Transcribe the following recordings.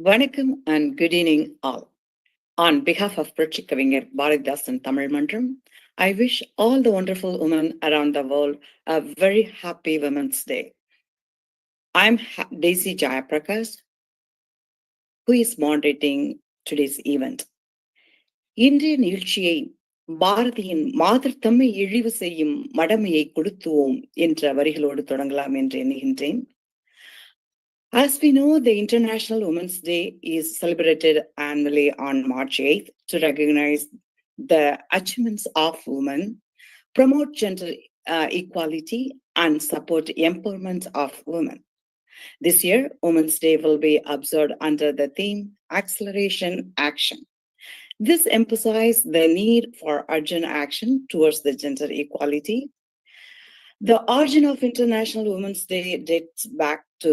வணக்கம் and good evening all. On behalf of புரட்சிக் கவிஞர் பாரதிதாசன் தமிழ் மன்றம், I wish all the wonderful women around the world a very happy Women's Day. I'm Daisy Jayaprakash, who is moderating today's event. இன்றைய நிகழ்ச்சியை பாரதியின் மாதர்தம்மை இழிவு செய்யும் மடமையை கொடுத்துவோம் என்ற வரிகளோடு தொடங்கலாம் என்று எண்ணுகின்றேன். As we know, the International Women's Day is celebrated annually on March 8th to recognize the achievements of women, promote gender equality, and support empowerment of women. This year, Women's Day will be observed under the theme Acceleration Action. This emphasizes the need for urgent action towards the gender equality. The origin of International Women's Day dates back to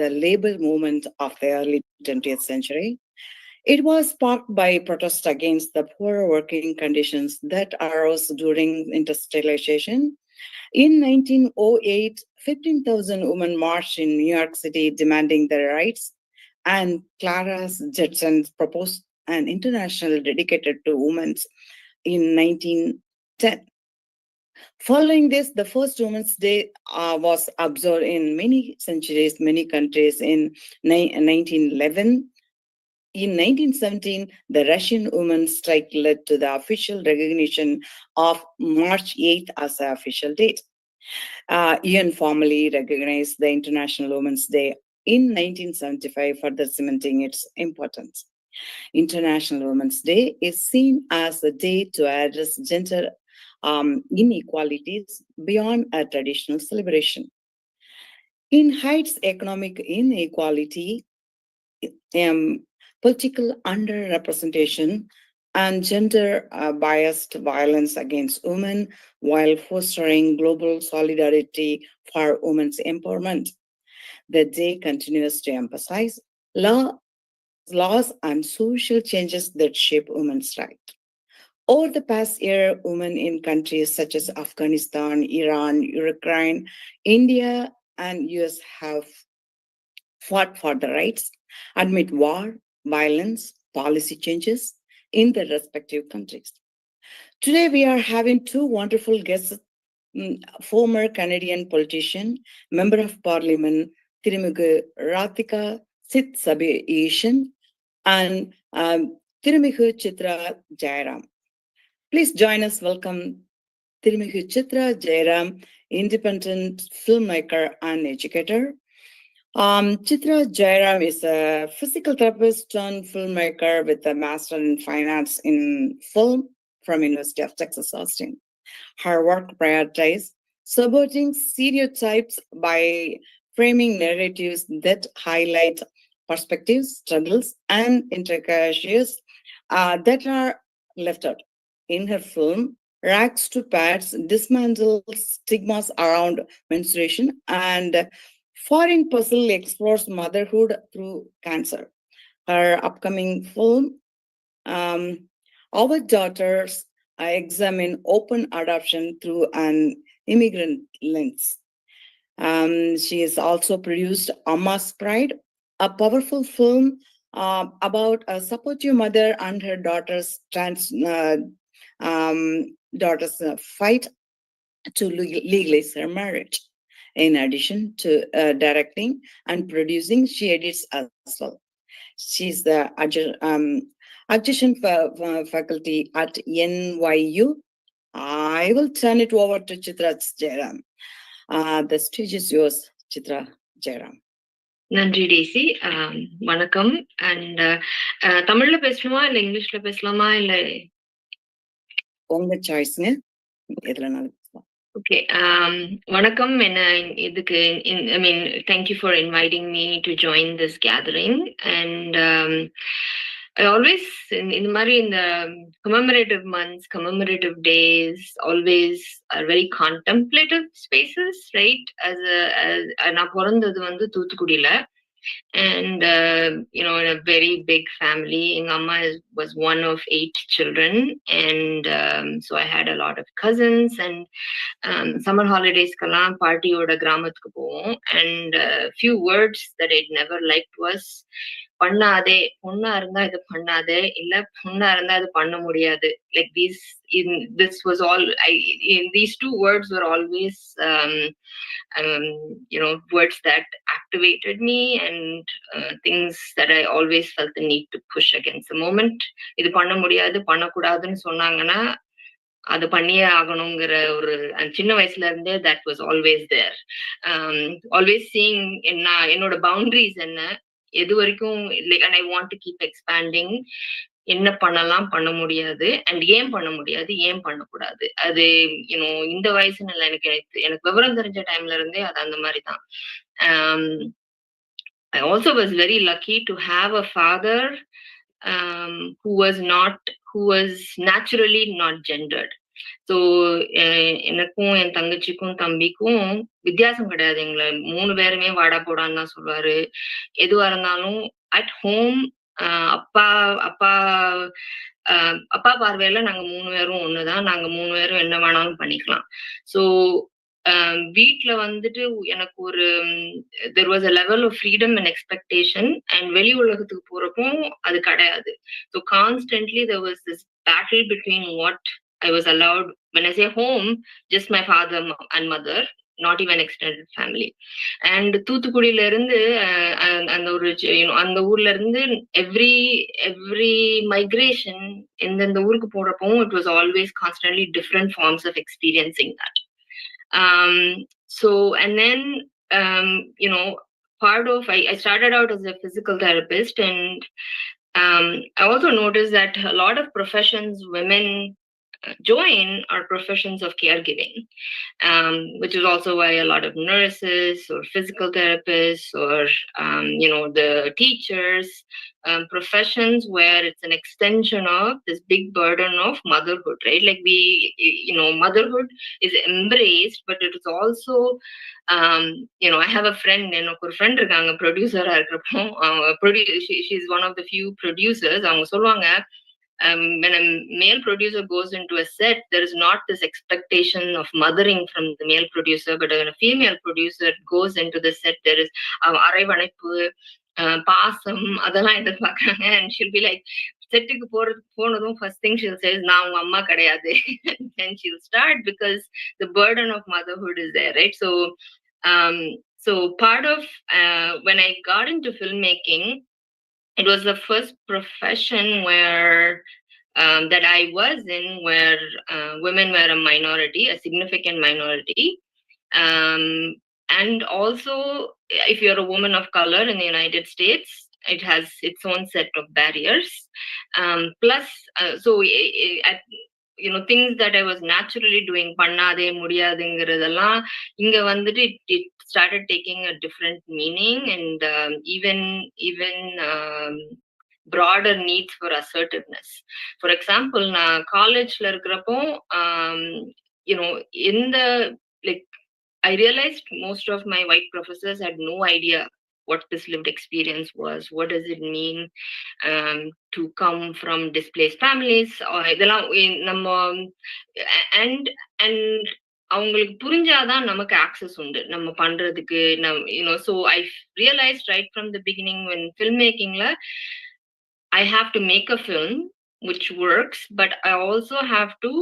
the labor movement of the early 20th century. It was sparked by protest against the poor working conditions that arose during industrialization. In 1908, 15,000 women marched in New York City demanding their rights, and Clara Zetson proposed an international dedicated to women in 1910. Following this, the first Women's Day was observed in many countries in 1911. In 1917, the Russian women's strike led to the official recognition of March 8th as the official date. UN formally recognized the International Women's Day in 1975, further cementing its importance. International Women's Day is seen as a day to address gender inequalities beyond a traditional celebration. In heights economic inequality, political underrepresentation, and gender-biased violence against women, while fostering global solidarity for women's empowerment. The day continues to emphasize laws and social changes that shape women's rights. Over the past year, women in countries such as Afghanistan, Iran, Ukraine, India, and US have fought for the rights amid war, violence, policy changes in their respective countries. Today, we are having two wonderful guests, former Canadian politician, Member of Parliament, Thirumugu Rathika Sitsabeeshan, and Thirumugu Chitra Jayaram. Please join us. Welcome Thirumugu Chitra Jayaram, independent filmmaker and educator. Chitra Jayaram is a physical therapist turned filmmaker with a master in finance in film from University of Texas, Austin. Her work prioritizes subverting stereotypes by framing narratives that highlight perspectives, struggles, and intricacies that are left out. In her film, Rags to Pads dismantles stigmas around menstruation, and Foreign Puzzle explores motherhood through cancer. Her upcoming film, Our Daughters, examine open adoption through an immigrant lens. She has also produced Amma's Pride, a powerful film about a supportive mother and her daughter's fight to legalize her marriage. In addition to directing and producing, she edits as well. She's the adjunct faculty at NYU. I will turn it over to Chitra Jayaram. The stage is yours, Chitra Jayaram. நன்றி daisy. வணக்கம். And தமிழ்ல பேசணுமா இல்ல இங்கிலீஷ்ல பேசலாமா இல்ல உங்க சாய்ஸ்ங்க, எதுலனாலும். Okay. Vanakkam, and இதுக்கு I mean, thank you for inviting me to join this gathering. And I always in the commemorative months, commemorative days, always are very contemplative spaces, right? As நான் பிறந்தது வந்து தூத்துக்குடியில. And in a very big family. Eng amma was one of 8 children, and so I had a lot of cousins. And summer holidays kalam party oda gramathukku povom. And few words that I'd never liked was பண்ணாதே, பொண்ணா இருந்தா இது பண்ணாதே, இல்ல பொண்ணா இருந்தா இது பண்ண முடியாது. Like this was all these two words were always um, words that activated me, and things that I always felt the need to push against. The moment இது பண்ண முடியாது, பண்ணக்கூடாதுன்னு சொன்னாங்கன்னா அது பண்ணியே ஆகணுங்கிற ஒரு சின்ன வயசுல இருந்தே that was always there. Always seeing என்னோட பவுண்டரிஸ் என்ன, எது வரைக்கும் like, and I want to keep expanding. என்ன பண்ணலாம், பண்ண முடியாது, அண்ட் ஏன் பண்ண முடியாது, ஏன் பண்ணக்கூடாது. அது இந்த வயசுன்னு இல்லை, எனக்கு விவரம் தெரிஞ்ச டைம்ல இருந்தே அது அந்த மாதிரி தான். I also was very lucky to have a father who was naturally not gendered. So எனக்கும் என் தங்கச்சிக்கும் தம்பிக்கும் வித்தியாசம் கிடையாது. எங்களை 3 பேருமே வாடா போடான்னு தான் சொல்லுவாரு. எதுவா இருந்தாலும் அட் ஹோம் அப்பா அப்பா அப்பா பார்வையில நாங்க 3 பேரும் ஒண்ணுதான். நாங்க 3 பேரும் என்ன வேணாலும் பண்ணிக்கலாம். ஸோ வீட்ல வந்துட்டு எனக்கு ஒரு there was a level of freedom and expectation, and வெளி உலகத்துக்கு போறப்போ அது கிடையாது. So constantly there was this battle between what I was allowed. When I say home, just my father and mother, not even extended family. And தூத்துக்குடியில இருந்து அந்த ஒரு அந்த ஊர்ல இருந்து every migration இந்த ஊருக்கு போறப்போ it was always constantly different forms of experiencing that. So and then part of I started out as a physical therapist, and I also noticed that a lot of professions women join are professions of caregiving, which is also why a lot of nurses or physical therapists or the teachers, professions where it's an extension of this big burden of motherhood, right? Like motherhood is embraced, but it is also I have a friend, எனக்கு ஒரு friend இருக்காங்க ப்ரொடியூசரா இருக்கிறப்போ, she's one of the few producers. அவங்க சொல்லுவாங்க, when a male producer goes into a set, there is not this expectation of mothering from the male producer, but when a female producer goes into the set, there is அரைவணைப்பு, பாசம், அதெல்லாம் எதிர்பார்க்கறாங்க. And she'll be like, செட்டுக்கு போனதும் first thing she'll say is, நான் உங்க அம்மா கிடையாது. Then she'll start, because the burden of motherhood is there, right? So part of when I got into filmmaking, it was the first profession where that I was in where women were a minority, a significant minority. And also, if you're a woman of color in the United States, it has its own set of barriers. Plus, things that I was naturally doing, பண்ணாதே முடியாதுங்கிறதெல்லாம் இங்க வந்துட்டு it started taking a different meaning, and even broader needs for assertiveness. For example, நான் காலேஜ்ல இருக்கிறப்போ I realized most of my white professors had no idea what this lived experience was. What does it mean to come from displaced families? இதெல்லாம் நம்ம and அவங்களுக்கு புரிஞ்சாதான் நமக்கு access உண்டு நம்ம பண்றதுக்கு. So I realized right from the beginning, when filmmakingல I have to make a film which works, but I also have to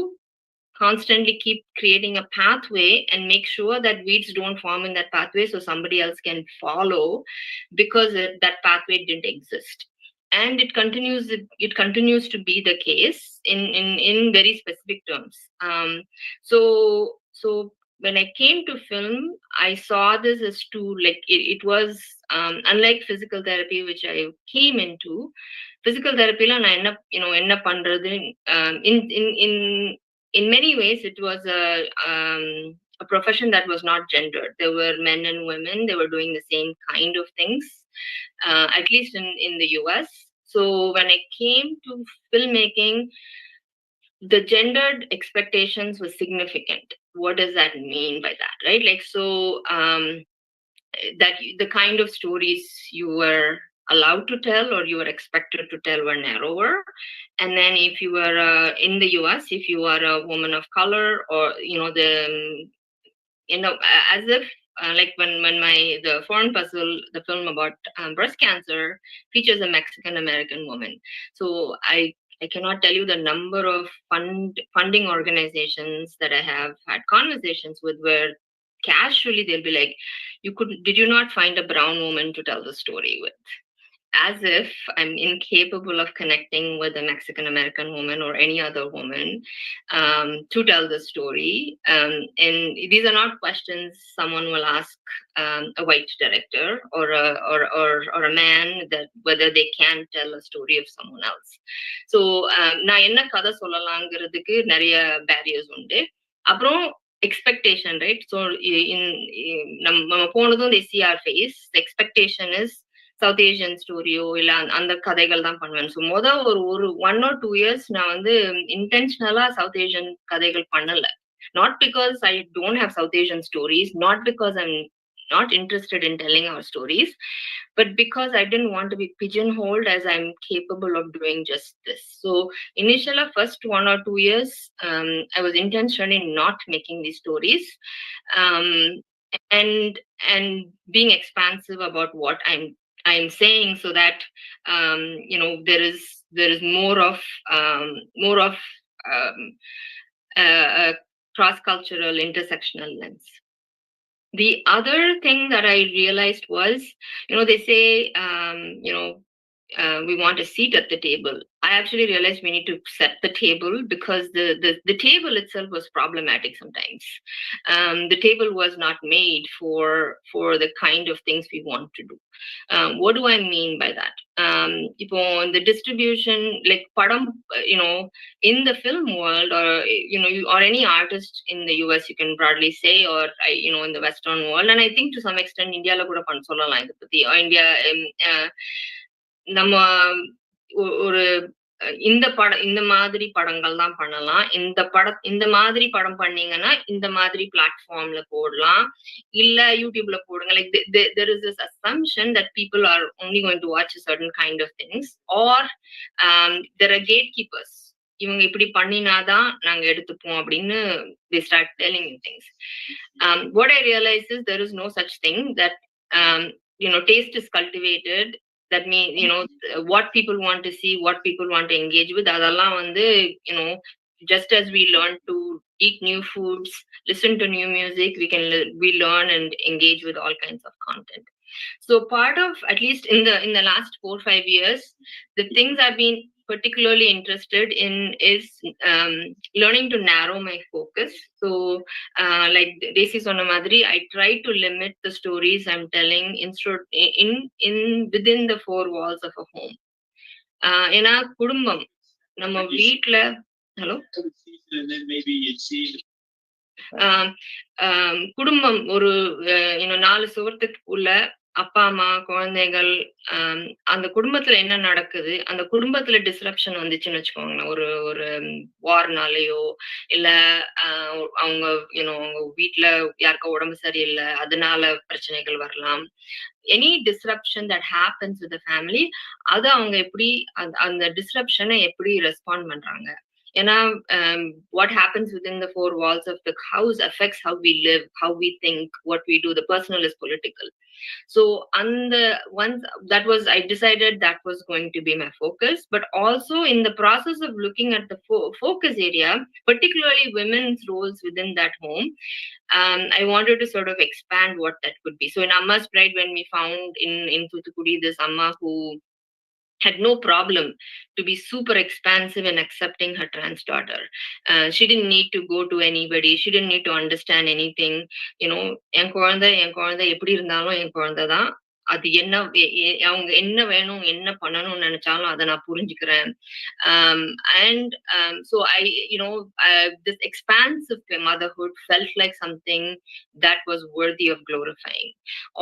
constantly keep creating a pathway and make sure that weeds don't form in that pathway so somebody else can follow, because that pathway didn't exist. And it continues to be the case in very specific terms. So when I came to film, I saw this as it was unlike physical therapy, which I came into. Physical therapy la na enna pandradhu, in many ways it was a profession that was not gendered. There were men and women, they were doing the same kind of things, at least in the US. So when I came to filmmaking, the gendered expectations were significant. What does that mean by that, right? That the kind of stories you were allowed to tell or you were expected to tell were narrower. And then if you were in the US, if you are a woman of color, or as if like when the Foreign Puzzle, the film about breast cancer, features a Mexican American woman. So I cannot tell you the number of funding organizations that I have had conversations with, where casually they'll be like, did you not find a brown woman to tell the story with? As if I'm incapable of connecting with a Mexican American woman or any other woman to tell the story. And these are not questions someone will ask a white director or a man, that whether they can tell a story of someone else. So நான் என்ன கதை சொல்லலாங்கிறதுக்கு நிறைய barriers உண்டு. அப்புறம் expectation, right? So நம்ம போனதும் they see our face. The expectation is south Asian ஸ்டோரியோ இல்ல அந்த கதைகள் தான் பண்ணுவேன். ஸோ ஒரு 1 or 2 years நான் வந்து இன்டென்ஷனலா சவுத் ஏஷியன் கதைகள் பண்ணல. Not because I don't have south Asian stories, not because I'm not interested in telling our stories, but because I didn't want to be pigeonholed as I'm capable of doing just this. So initially, first 1 or 2 years, I was intentionally not making these stories, and being expansive about what I'm saying, so that there is more of a cross-cultural intersectional lens. The other thing that I realized was, they say, we want a seat at the table. I actually realized we need to set the table, because the table itself was problematic sometimes. The table was not made for the kind of things we want to do. What do I mean by that? இப்போ the distribution, like padam, in the film world, or or any artist in the US, you can broadly say, or in the Western world, and I think to some extent India la kuda சொல்லலாம் இத பத்தி. India நம்ம ஒரு இந்த மாதிரி படங்கள் தான் பண்ணலாம், இந்த மாதிரி படம் பண்ணீங்கன்னா இந்த மாதிரி பிளாட்ஃபார்ம்ல போடலாம், இல்ல யூடியூப்ல போடுங்க. Like there is this assumption that people are only going to watch a certain kind of things, or there are gatekeepers. இவங்க இப்படி பண்ணினாதான் நாங்க எடுத்துப்போம் அப்படின்னு they start telling me things. What I realized is there is no such thing, that taste is cultivated. That means, what people want to see, what people want to engage with, அதெல்லாம் வந்து, just as we learn to eat new foods, listen to new music, we learn and engage with all kinds of content. So part of, at least in the last 4-5 years, the things I've been particularly interested in is learning to narrow my focus. So like Desi sonna madri, I try to limit the stories I'm telling within the 4 walls of a home. ஏன்னா குடும்பம் நம்ம வீட்ல குடும்பம் ஒரு 4 சுவர்த்துக்குள்ள அப்பா அம்மா குழந்தைகள், அந்த குடும்பத்துல என்ன நடக்குது, அந்த குடும்பத்துல டிஸ்ரப்ஷன் வந்துச்சுன்னு வச்சுக்கோங்களேன், ஒரு வார்னாலேயோ இல்ல அவங்க அவங்க வீட்டுல யாருக்கா உடம்பு சரியில்லை அதனால பிரச்சனைகள் வரலாம். Any disruption that happens with the family, அது அவங்க எப்படி அந்த டிஸ்ரப்ஷனை எப்படி ரெஸ்பாண்ட் பண்றாங்க. ஏன்னா what happens within the 4 walls of the house affects how we live, how we think, what we do. The personal is political. So I decided that was going to be my focus. But also in the process of looking at the focus area, particularly women's roles within that home, I wanted to sort of expand what that could be. So in Amma's Bride, when we found in Thoothukudi this Amma who had no problem to be super expansive in accepting her trans daughter. She didn't need to go to anybody. She didn't need to understand anything. என் குழந்தை எப்படி இருந்தாலும் என் குழந்தை தான். அது அவங்க என்ன வேணும், என்ன பண்ணணும்னு நினைச்சாலும் அதை நான் புரிஞ்சுக்கிறேன். And so this expansive motherhood felt like something that was worthy of glorifying.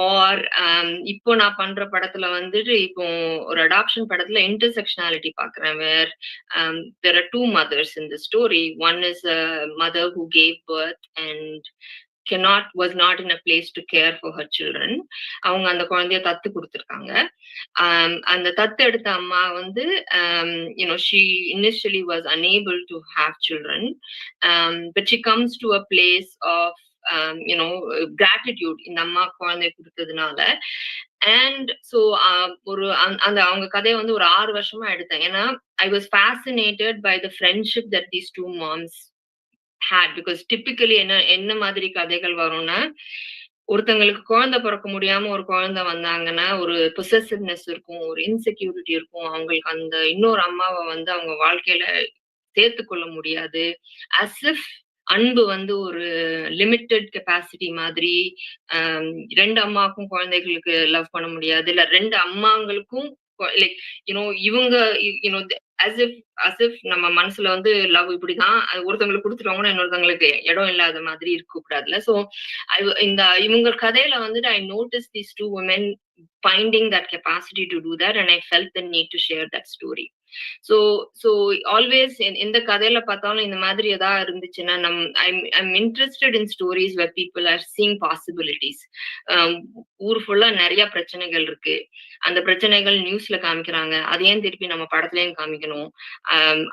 Or இப்போ நான் பண்ற படத்துல வந்துட்டு, இப்போ ஒரு அடாப்ஷன் படத்துல intersectionality பாக்குறேன், where there are 2 mothers in the story. One is a mother who gave birth and was not in a place to care for her children. அவங்க அந்த குழந்தைய தத்து கொடுத்திருக்காங்க. அந்த தத்து எடுத்த அம்மா வந்து she initially was unable to have children, but she comes to a place of gratitude இந்த அம்மா குழந்தை கொடுத்ததுனால. அண்ட் ஸோ அந்த அவங்க கதையை வந்து ஒரு 6 வருஷமா எடுத்தேன். ஏன்னா I was fascinated by the friendship that these two moms had, because typically என்ன மாதிரி கதைகள் வரும்னா, ஒருத்தங்களுக்கு குழந்தை பிறக்க முடியாம ஒரு குழந்தை வந்தாங்கன்னா ஒரு பொசசிவ்னஸ் இருக்கும், ஒரு இன்செக்யூரிட்டி இருக்கும். அவங்களுக்கு அந்த இன்னொரு அம்மாவை வந்து அவங்க வாழ்க்கையில சேர்த்துக்கொள்ள முடியாது. as if அன்பு வந்து ஒரு லிமிட்டெட் கெப்பாசிட்டி மாதிரி. 2 அம்மாவுக்கும் குழந்தைகளுக்கு லவ் பண்ண முடியாது. இல்ல 2 அம்மாங்களுக்கும் லைக் இவங்க as if நம்ம மனசுல வந்து லவ் இப்படிதான் ஒருத்தவங்களுக்கு கொடுத்துருவாங்கன்னா இன்னொருத்தவங்களுக்கு இடம் இல்லாத மாதிரி இருக்கக்கூடாதுல்ல. ஸோ இந்த இவங்க கதையில வந்துட்டு I notice these two women finding that capacity to do that, and I felt the need to share that story. So always இந்த கதையில பார்த்தாலும் இந்த மாதிரி ஏதாவது இருந்துச்சுன்னா I'm interested in stories where people are seeing possibilities. ஊர் ஃபுல்லா நிறைய பிரச்சனைகள் இருக்கு. அந்த பிரச்சனைகள் நியூஸ்ல காமிக்கிறாங்க. அதையும் திருப்பி நம்ம படத்துலயும் காமிக்கணும்.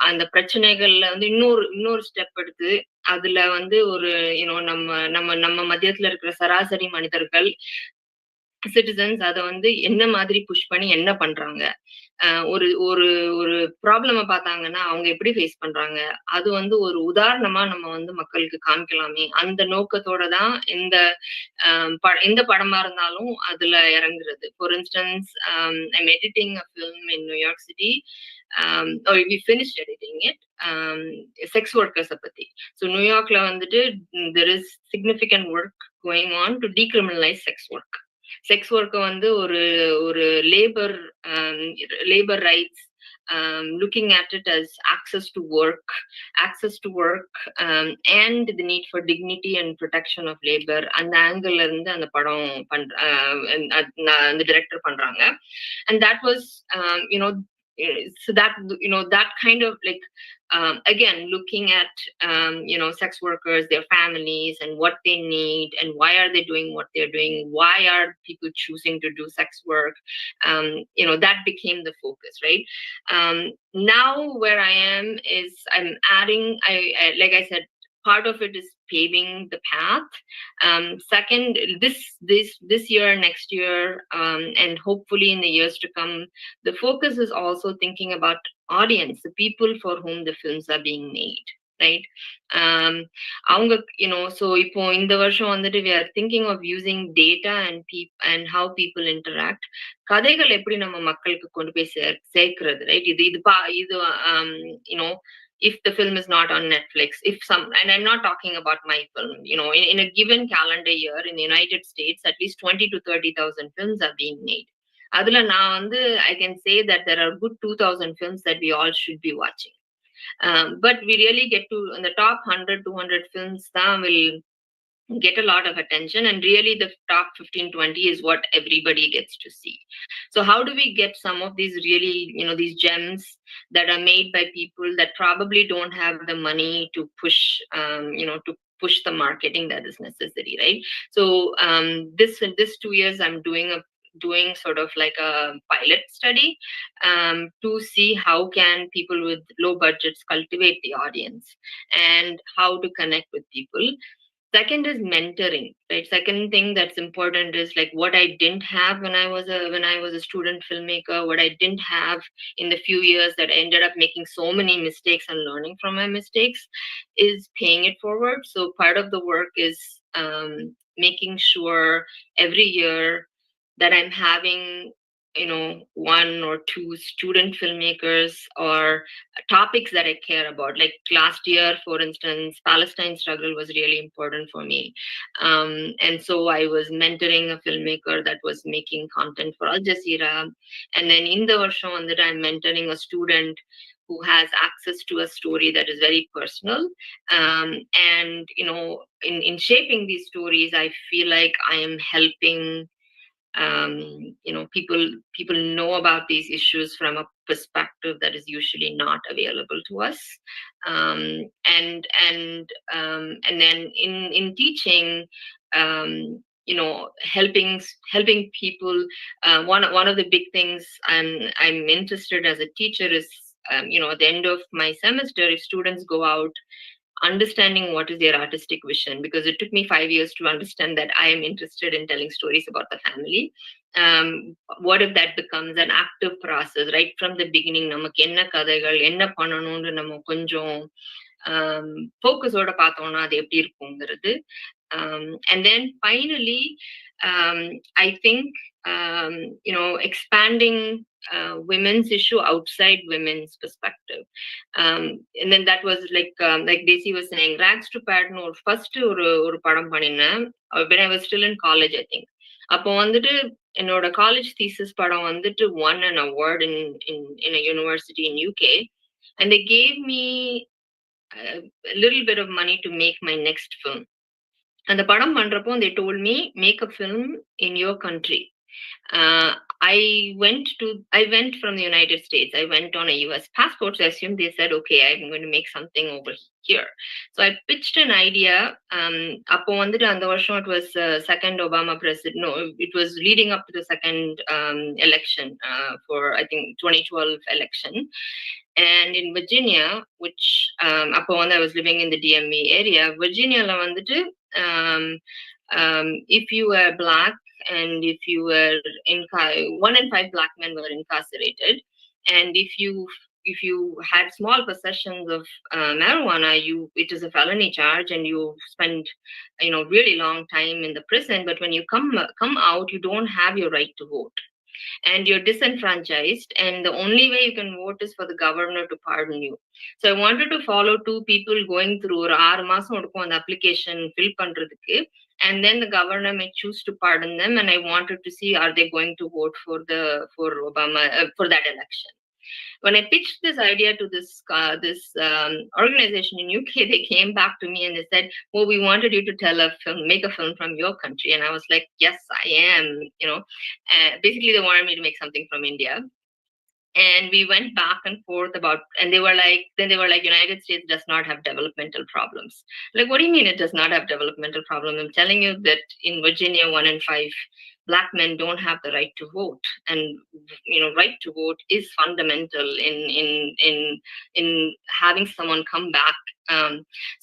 அந்த பிரச்சனைகள்ல வந்து இன்னொரு ஸ்டெப் எடுத்து அதுல வந்து ஒரு நம்ம நம்ம நம்ம மத்தியத்துல இருக்கிற சராசரி மனிதர்கள், சிட்டிசன்ஸ் அதை வந்து என்ன மாதிரி புஷ் பண்ணி என்ன பண்றாங்க, ஒரு ஒரு ஒரு ப்ராப்ளம பார்த்தாங்கன்னா அவங்க எப்படி ஃபேஸ் பண்றாங்க, அது வந்து ஒரு உதாரணமா நம்ம வந்து மக்களுக்கு காமிக்கலாமே. அந்த நோக்கத்தோட தான் எந்த படமா இருந்தாலும் அதுல இறங்குறது. For instance I'm editing a film in New York city. we finished editing it. Sex ஒர்க்கர்ஸை பத்தி. ஸோ நியூயார்க்ல வந்துட்டு there is significant work going on to decriminalize sex work. Sex ஒர்க்கை வந்து ஒரு labour rights, looking at it as access to work, and the need for dignity and protection of labor. அந்த angle இருந்து அந்த படம் அந்த director பண்றாங்க. And that was so that kind of like again looking at sex workers, their families, and what they need, and why are they doing what they're doing, why are people choosing to do sex work, that became the focus, right? Now where I am is I'm adding, I like I said, part of it is paving the path. Second, this year, next year, and hopefully in the years to come, the focus is also thinking about audience, the people for whom the films are being made, right? அவங்க so இப்போ இந்த வருஷம் வந்துட்டு we are thinking of using data and how people interact. கதைகள் எப்படி நம்ம மக்களுக்கு கொண்டு போய் சேர்க்கிறது, right? இது if the film is not on Netflix, and I'm not talking about my film, in a given calendar year in the United States, at least 20 to 30,000 films are being made. அதுல நான் வந்து I can say that there are good 2,000 films that we all should be watching. But we really get to in the top 100, 200 films that will get a lot of attention, and really the top 15, 20 is what everybody gets to see. So how do we get some of these really, these gems that are made by people that probably don't have the money to push, to push the marketing that is necessary, right? So this 2 years I'm doing sort of like a pilot study to see how can people with low budgets cultivate the audience and how to connect with people. Second is mentoring, right? Second thing that's important is like what I didn't have when I was a student filmmaker, what I didn't have in the few years that I ended up making so many mistakes and learning from my mistakes, is paying it forward. So part of the work is making sure every year that I'm having one or two student filmmakers or topics that I care about. Like last year, for instance, Palestine struggle was really important for me. And so I was mentoring a filmmaker that was making content for Al Jazeera. And then in the version that I'm mentoring a student who has access to a story that is very personal. And, in shaping these stories, I feel like I am helping people know about these issues from a perspective that is usually not available to us. And then in teaching, helping people. One of the big things I'm interested as a teacher is, at the end of my semester, if students go out, understanding what is their artistic vision, because it took me 5 years to understand that I am interested in telling stories about the family. What if that becomes an active process right from the beginning? நமக்கு என்ன கதைகள் என்ன பண்ணணும்னு நம்ம கொஞ்சம் ஃபோக்கஸோட பார்த்தோம்னா அது எப்படி இருக்குங்கிறது. And then finally, I think expanding women's issue outside women's perspective. And then that was like Daisy was saying, Rags to Pattern or first ஒரு படம் பண்ணினேன் when I was still in college, I think. அப்போ வந்துட்டு என்னோட college thesis படம் வந்துட்டு won an award in a university in UK, and they gave me a little bit of money to make my next film. அந்த படம் பண்றப்போ they told me, make a film in your country. I went from the United States. I went on a US passport. So I assumed they said, okay, I'm going to make something over here. So I pitched an idea. அப்போ வந்துட்டு அந்த வருஷம் it was second Obama president. No, it was leading up to the second election for, I think, 2012 election. And in Virginia, which அப்போ வந்து I was living in the DMV area, Virginiaல வந்துட்டு if you were Black and if you were 1 in 5 Black men were incarcerated, and if you had small possessions of marijuana, it is a felony charge and you spend really long time in the prison. But when you come out, you don't have your right to vote, and you're disenfranchised, and the only way you can vote is for the governor to pardon you. So I wanted to follow two people going through ஒரு 6 மாசம் எடுக்கும் அந்த application fill பண்றதுக்கு, and then the governor may choose to pardon them, and I wanted to see are they going to vote for Obama for that election. When I pitched this idea to this organization in UK, they came back to me and they said, well, we wanted you to make a film from your country. And I was like, yes, I am, basically they wanted me to make something from India. And we went back and forth and they were like, United States does not have developmental problems. Like, what do you mean it does not have developmental problems? I'm telling you that in Virginia, 1 in 5 Black men don't have the right to vote, and right to vote is fundamental in having someone come back.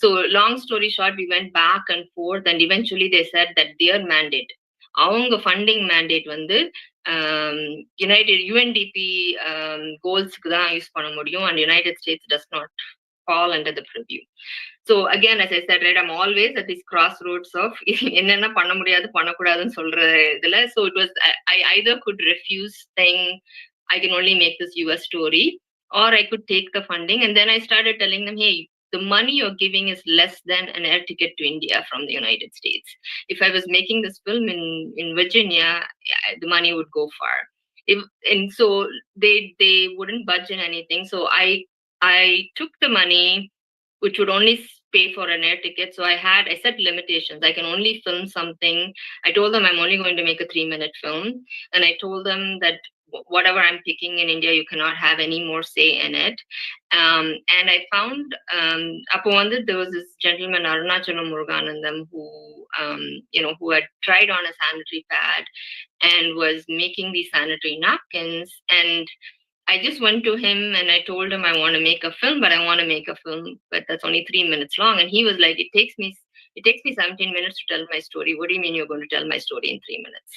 So long story short, we went back and forth, and eventually they said that their mandate, அவங்க funding mandate வந்து UNDP கோல்ஸ்க்கு தான் use பண்ண முடியும், and United States does not fall under the purview. So again, as I said, right, I'm always at this crossroads of என்னென்ன பண்ண முடியாது பண்ணக்கூடாதுன்னு சொல்ற இதுல. So it was, I either could refuse saying I can only make this US story, or I could take the funding. And then I started telling them, hey, the money you're giving is less than an air ticket to India from the United States. If I was making this film in Virginia, the money would go far. And so they wouldn't budge in anything. So I took the money, which would only pay for an air ticket. So I set limitations. I can only film something. I told them I'm only going to make a 3-minute film. And I told them that whatever I'm picking in India, you cannot have any more say in it. And I found, there was this gentleman, Arunachalam Muruganandam, who had tried on a sanitary pad and was making these sanitary napkins. And I just went to him and I told him I want to make a film, but I want to make a film, but that's only 3 minutes long. And he was like, it takes me 17 minutes to tell my story. What do you mean you're going to tell my story in 3 minutes?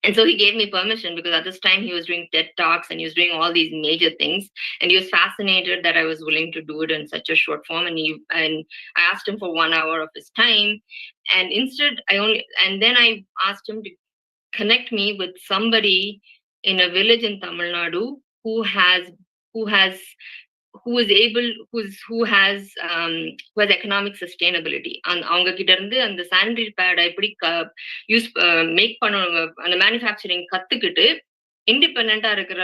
And so he gave me permission, because at this time he was doing TED Talks and he was doing all these major things. And he was fascinated that I was willing to do it in such a short form. And I asked him for 1 hour of his time. And instead then I asked him to connect me with somebody in a village in Tamil Nadu who has economic sustainability. அவங்க கிட்ட இருந்து அந்த sanitary bad எப்படி make பண்ணுவாங்க, அந்த manufacturing கத்துக்கிட்டு இண்டிபெண்டா இருக்கிற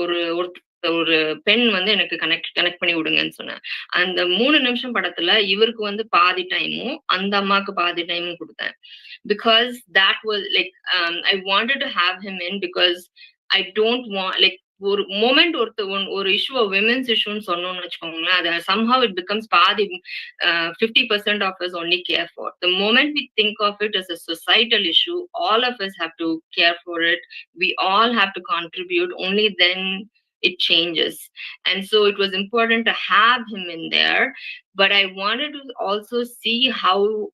ஒரு பெண் வந்து எனக்கு கனெக்ட் பண்ணி விடுங்கன்னு சொன்னேன். அந்த 3 நிமிஷம் படத்துல இவருக்கு வந்து பாதி டைமும் அந்த அம்மாக்கு பாதி டைமும் கொடுத்தேன். Because that was like, I wanted to have him in, because I don't want, like, ஒரு மொமெண்ட் ஒரு இஷ்யூ விமென்ஸ் இஷ்யூன்னு சொன்னோம்னு வச்சுக்கோங்களேன், அது somehow it becomes பாதி 50% of us only care for. The moment we think of it as a societal issue, all of us have to care for it. We all have to contribute. Only then it changes. And so it was important to have him in there. But I wanted to also see how,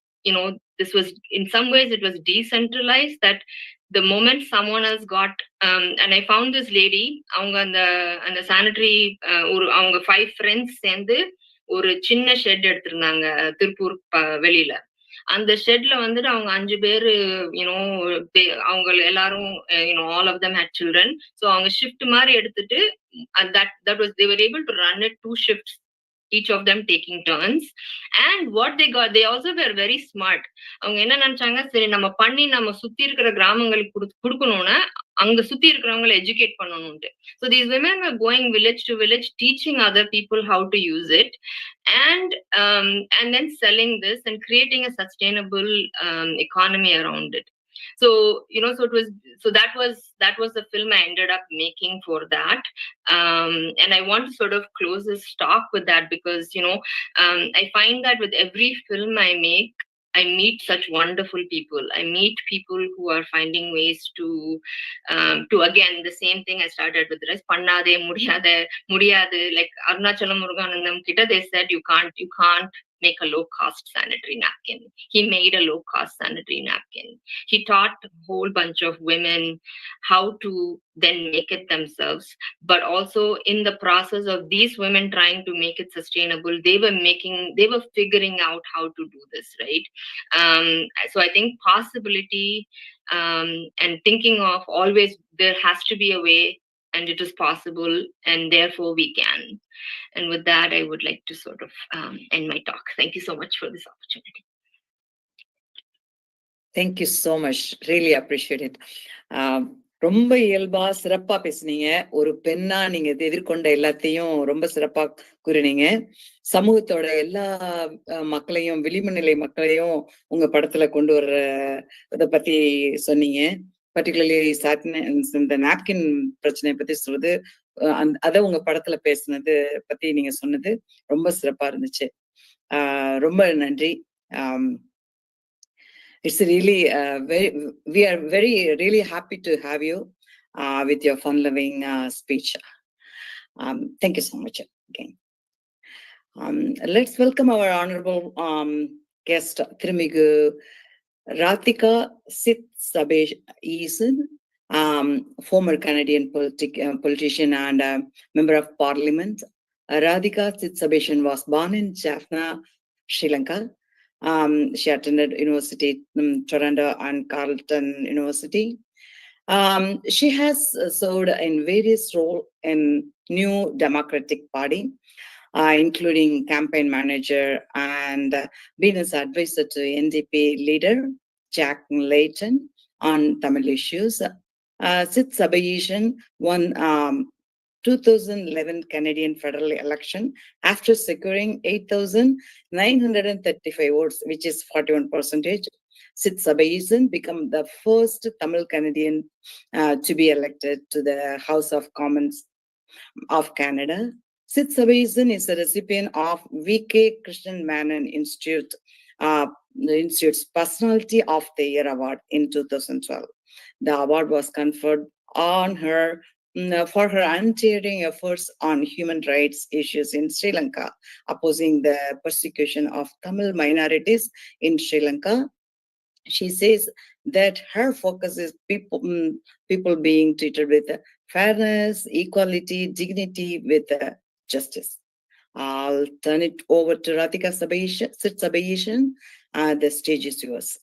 this was, in some ways, it was decentralized, that the moment someone else got, and I found this lady, அவங்க அந்த sanitary, அவங்க 5 friends சேர்ந்து ஒரு சின்ன shed எடுத்திருந்தாங்க திருப்பூர் வெளியில. அந்த ஷெட்ல வந்துட்டு அவங்க 5 பேரு, அவங்க எல்லாரும், all of them had children. So அவங்க ஷிஃப்ட் மாதிரி எடுத்துட்டு, and that was, they were able to run it 2 shifts, each of them taking turns. And what they got, they also were very smart. அவங்க என்ன நினைச்சாங்க, சரி நம்ம பண்ணி நம்ம சுத்தி இருக்கிற கிராமங்களுக்கு கொடுக்கணும்னா அங்க சுத்தி இருக்கிறவங்களை educate பண்ணணும்ட்டு. So these women were going village to village, teaching other people how to use it, and then selling this and creating a sustainable economy around it. So that was the film I ended up making for that. And I want to sort of close this talk with that, because I find that with every film I make, I meet such wonderful people. I meet people who are finding ways to again, the same thing I started with, right? Pannade mudiyade, like Arunachalam Muruganandam Kitta, they said you can't make a low-cost sanitary napkin. He made a low-cost sanitary napkin. He taught a whole bunch of women how to then make it themselves. But also in the process of these women trying to make it sustainable, they were figuring out how to do this, right? So I think possibility, and thinking of always there has to be a way, and it is possible, and therefore we can. And with that, I would like to sort of end my talk. Thank you so much for this opportunity. Thank you so much. Really appreciate it. ரொம்ப இயல்பா சிறப்பா பேசுனீங்க. ஒரு பெண்ணா நீங்க எதிர்கொண்ட எல்லாத்தையும் ரொம்ப சிறப்பா கூறினீங்க. சமூகத்தோட எல்லா மக்களையும், விளிம்புநிலை மக்களையும் உங்க படத்துல கொண்டு வர்ற இதை பத்தி சொன்னீங்க. பர்டிகுலர்லி இந்த நாப்கின் பிரச்சனையை பத்தி சொல்றது, அத உங்க படத்துல பேசுனது பத்தி நீங்க சொன்னது ரொம்ப சிறப்பா இருந்துச்சு. ரொம்ப நன்றி. It's really we are really happy to have you with your fun-loving speech. Thank you so much again. Let's welcome our honorable guest, Thirumigu Rathika Sitsabesan, former Canadian politician and member of parliament. Radhika Sitsabesan was born in Jaffna, Sri Lanka. She attended University Toronto and Carleton University. She has served in various roles in New Democratic Party, including campaign manager and been as advisor to NDP leader Jack Layton on Tamil issues. Sitsabesan won 2011 Canadian federal election after securing 8,935 votes, which is 41%. Sitsabesan became the first Tamil Canadian to be elected to the House of Commons of Canada. Sitsabesan is a recipient of V.K. Krishnan Menon Institute, the Institute's Personality of the Year Award in 2012. The award was conferred on her for her untiring efforts on human rights issues in Sri Lanka, opposing the persecution of Tamil minorities in Sri Lanka. She says that her focus is people being treated with fairness, equality, dignity, with justice. I'll turn it over to Rathika Sitsabesan. The stage is yours.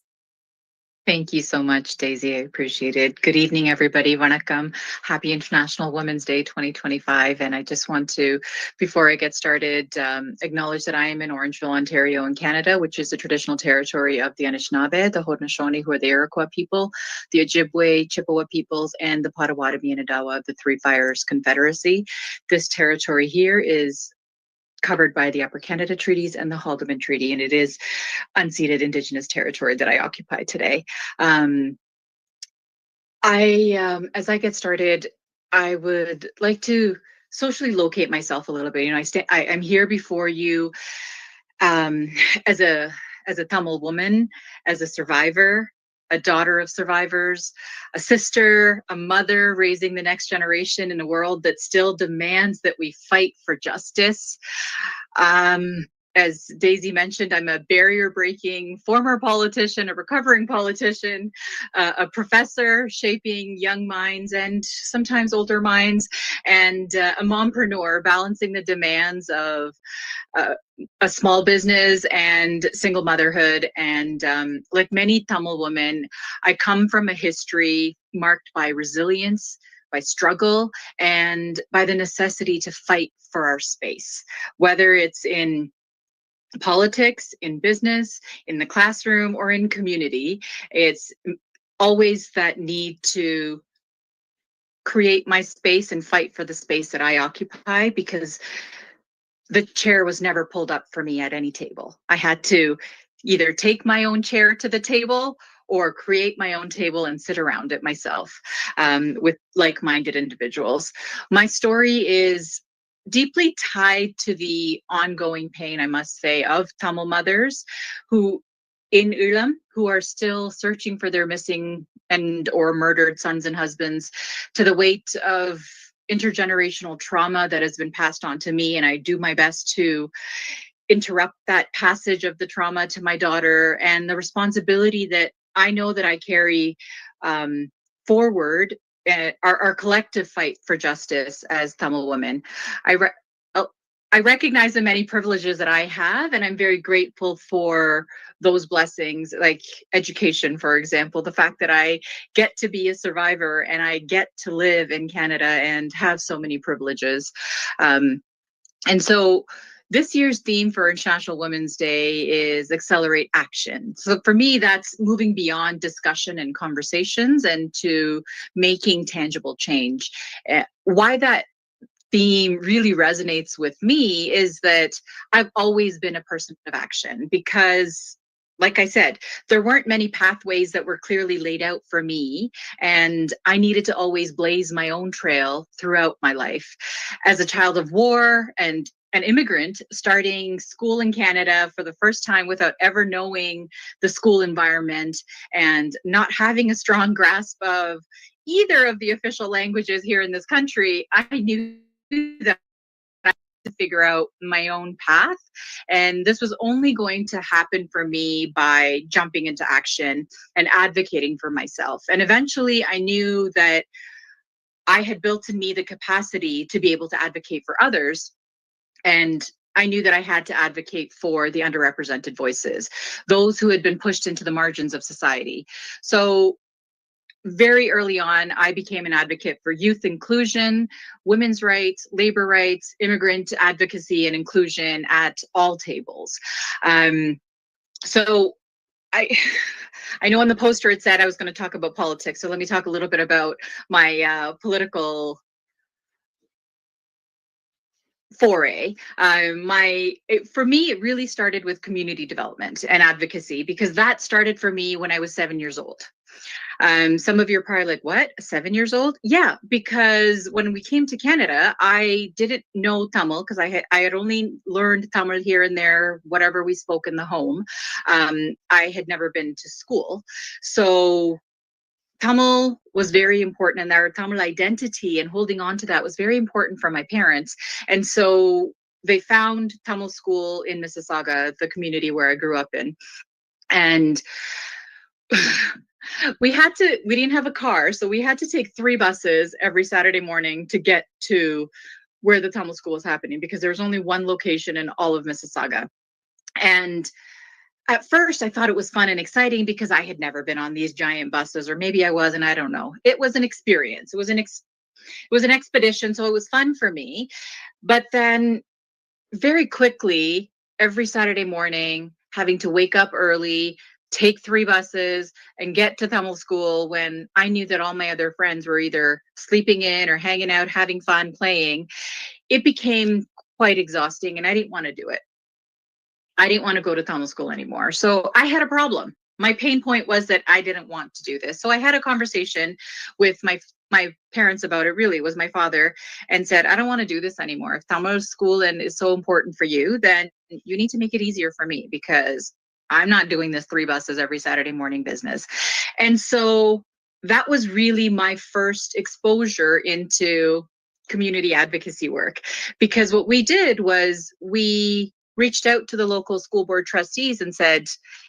Thank you so much, Daisy. I appreciate it. Good evening, everybody. Vanakkam. Happy International Women's Day 2025. And I just want to, before I get started, acknowledge that I am in Orangeville, Ontario in Canada, which is the traditional territory of the Anishinaabe, the Haudenosaunee, who are the Iroquois people, the Ojibwe, Chippewa peoples, and the Potawatomi and Odawa of the Three Fires Confederacy. This territory here is covered by the Upper Canada Treaties and the Haldimand Treaty, and it is unceded Indigenous territory that I occupy today. As I get started, I would like to socially locate myself a little bit. I'm here before you as a Tamil woman, as a survivor, a daughter of survivors, a sister, a mother raising the next generation in a world that still demands that we fight for justice. As Daisy mentioned, I'm a barrier-breaking former politician, a recovering politician, a professor shaping young minds and sometimes older minds, and a mompreneur balancing the demands of a small business and single motherhood. And like many Tamil women, I come from a history marked by resilience, by struggle, and by the necessity to fight for our space, whether it's in politics, in business, in the classroom, or in community. It's always that need to create my space and fight for the space that I occupy, because the chair was never pulled up for me at any table. I had to either take my own chair to the table or create my own table and sit around it myself with like-minded individuals. My story is deeply tied to the ongoing pain, I must say, of Tamil mothers who in Ulam who are still searching for their missing and or murdered sons and husbands, to the weight of intergenerational trauma that has been passed on to me. And I do my best to interrupt that passage of the trauma to my daughter, and the responsibility that I know that I carry forward, our collective fight for justice as Tamil women. I recognize the many privileges that I have, and I'm very grateful for those blessings, like education, for example, the fact that I get to be a survivor and I get to live in Canada and have so many privileges. And so this year's theme for International Women's Day is Accelerate Action. So for me, that's moving beyond discussion and conversations and to making tangible change. Why that theme really resonates with me is that I've always been a person of action, because like I said, there weren't many pathways that were clearly laid out for me, and I needed to always blaze my own trail throughout my life. As a child of war and an immigrant starting school in Canada for the first time without ever knowing the school environment and not having a strong grasp of either of the official languages here in this country, I knew that I had to figure out my own path. And this was only going to happen for me by jumping into action and advocating for myself. And eventually I knew that I had built in me the capacity to be able to advocate for others. And I knew that I had to advocate for the underrepresented voices, those who had been pushed into the margins of society. So very early on, I became an advocate for youth inclusion, women's rights, labor rights, immigrant advocacy and inclusion at all tables. So I know on the poster it said I was going to talk about politics. So let me talk a little bit about my political foray. For me, it really started with community development and advocacy, because that started for me when I was 7 years old. Some of you are probably like, what, 7 years old? Yeah, because when we came to Canada, I didn't know Tamil, because I had only learned Tamil here and there, whatever we spoke in the home. I had never been to school. So Tamil was very important, and our Tamil identity and holding on to that was very important for my parents. And so they found Tamil school in Mississauga, the community where I grew up in. And we didn't have a car, so we had to take 3 buses every Saturday morning to get to where the Tamil school was happening, because there was only one location in all of Mississauga. And at first I thought it was fun and exciting because I had never been on these giant buses, or maybe I was, and I don't know. It was an experience. It was an expedition, so it was fun for me. But then very quickly, every Saturday morning, having to wake up early, take 3 buses and get to Tamil school when I knew that all my other friends were either sleeping in or hanging out, having fun, playing, it became quite exhausting, and I didn't want to do it. I didn't want to go to Tamil school anymore. So I had a problem. My pain point was that I didn't want to do this. So I had a conversation with my parents about it. Really, it was my father, and said, I don't want to do this anymore. If Tamil school is so important for you, then you need to make it easier for me, because I'm not doing this 3 buses every Saturday morning business. And so that was really my first exposure into community advocacy work, because what we did was we reached out to the local school board trustees and said,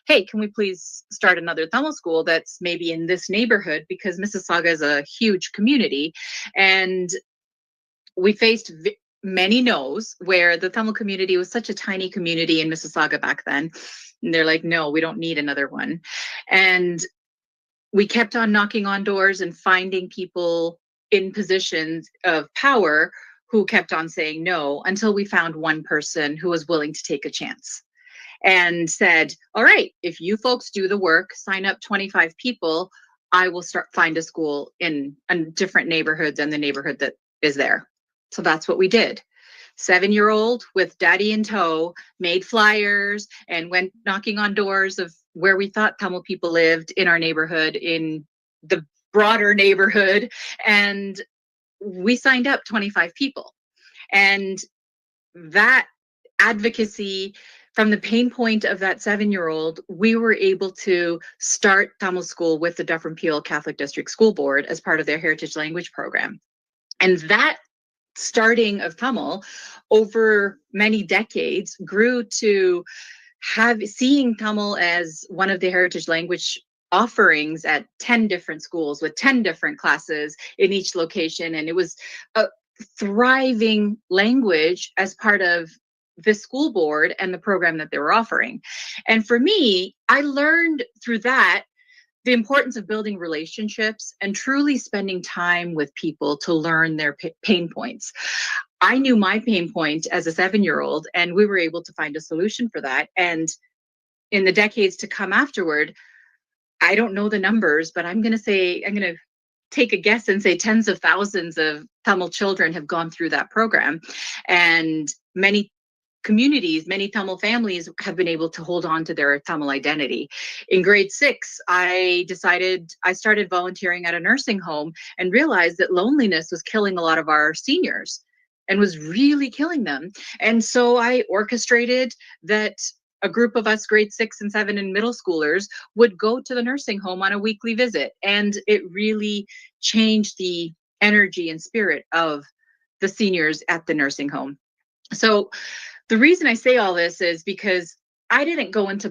hey, can we please start another Tamil school that's maybe in this neighborhood, because Mississauga is a huge community. And we faced many no's, where the Tamil community was such a tiny community in Mississauga back then. And they're like, no, we don't need another one. And we kept on knocking on doors and finding people in positions of power who kept on saying no, until we found one person who was willing to take a chance and said, all right, if you folks do the work, sign up 25 people, I will find a school in a different neighborhood than the neighborhood that is there. So that's what we did. 7-year-old with daddy in tow made flyers and went knocking on doors of where we thought Tamil people lived in our neighborhood, in the broader neighborhood. And we signed up 25 people. And that advocacy, from the pain point of that 7-year-old, we were able to start Tamil school with the Dufferin Peel Catholic District School Board as part of their heritage language program. And that starting of Tamil over many decades grew to seeing Tamil as one of the heritage language offerings at 10 different schools with 10 different classes in each location. And it was a thriving language as part of the school board and the program that they were offering. And for me, I learned through that the importance of building relationships and truly spending time with people to learn their pain points. I knew my pain point as a 7-year-old, and we were able to find a solution for that. And in the decades to come afterward, I don't know the numbers, but I'm going to take a guess and say tens of thousands of Tamil children have gone through that program. And many communities, many Tamil families have been able to hold on to their Tamil identity. In grade 6, I started volunteering at a nursing home and realized that loneliness was killing a lot of our seniors and was really killing them. And so I orchestrated that a group of us, grade 6 and 7 and middle schoolers, would go to the nursing home on a weekly visit. And it really changed the energy and spirit of the seniors at the nursing home. So the reason I say all this is because I didn't go into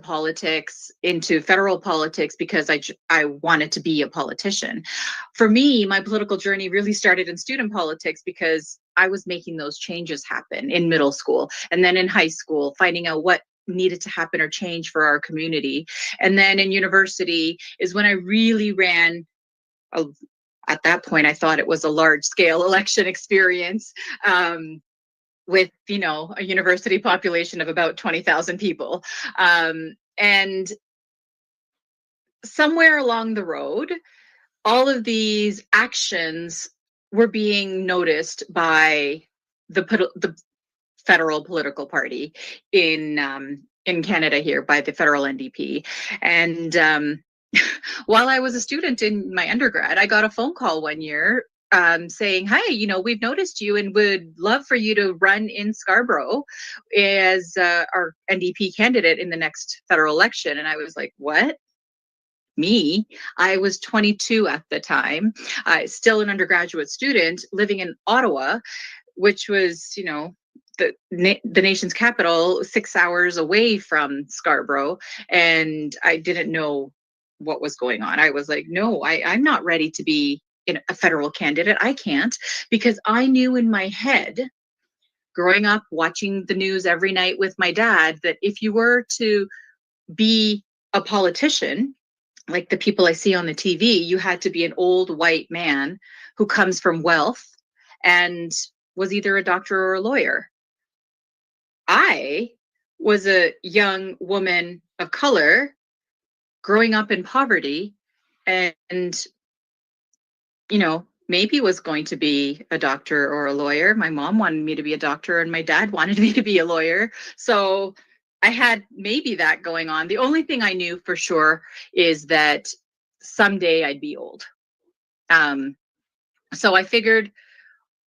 federal politics because I wanted to be a politician. For me, my political journey really started in student politics because I was making those changes happen in middle school and then in high school, finding out what needed to happen or change for our community. And then in university is when I really ran at that point, I thought it was a large scale election experience. With, a university population of about 20,000 people. And somewhere along the road, all of these actions were being noticed by the federal political party in Canada here, by the federal NDP. And while I was a student in my undergrad, I got a phone call one year saying, hey, we've noticed you and would love for you to run in Scarborough as our NDP candidate in the next federal election. And I was like, what? Me? I was 22 at the time, still an undergraduate student living in Ottawa, which was, the nation's capital, 6 hours away from Scarborough. And I didn't know what was going on. I was like, no, I'm not ready to be a federal candidate. I can't, because I knew in my head, growing up, watching the news every night with my dad, that if you were to be a politician, like the people I see on the TV, you had to be an old white man who comes from wealth and was either a doctor or a lawyer. I was a young woman of color growing up in poverty and maybe was going to be a doctor or a lawyer. My mom wanted me to be a doctor and my dad wanted me to be a lawyer. So I had maybe that going on. The only thing I knew for sure is that someday I'd be old. So I figured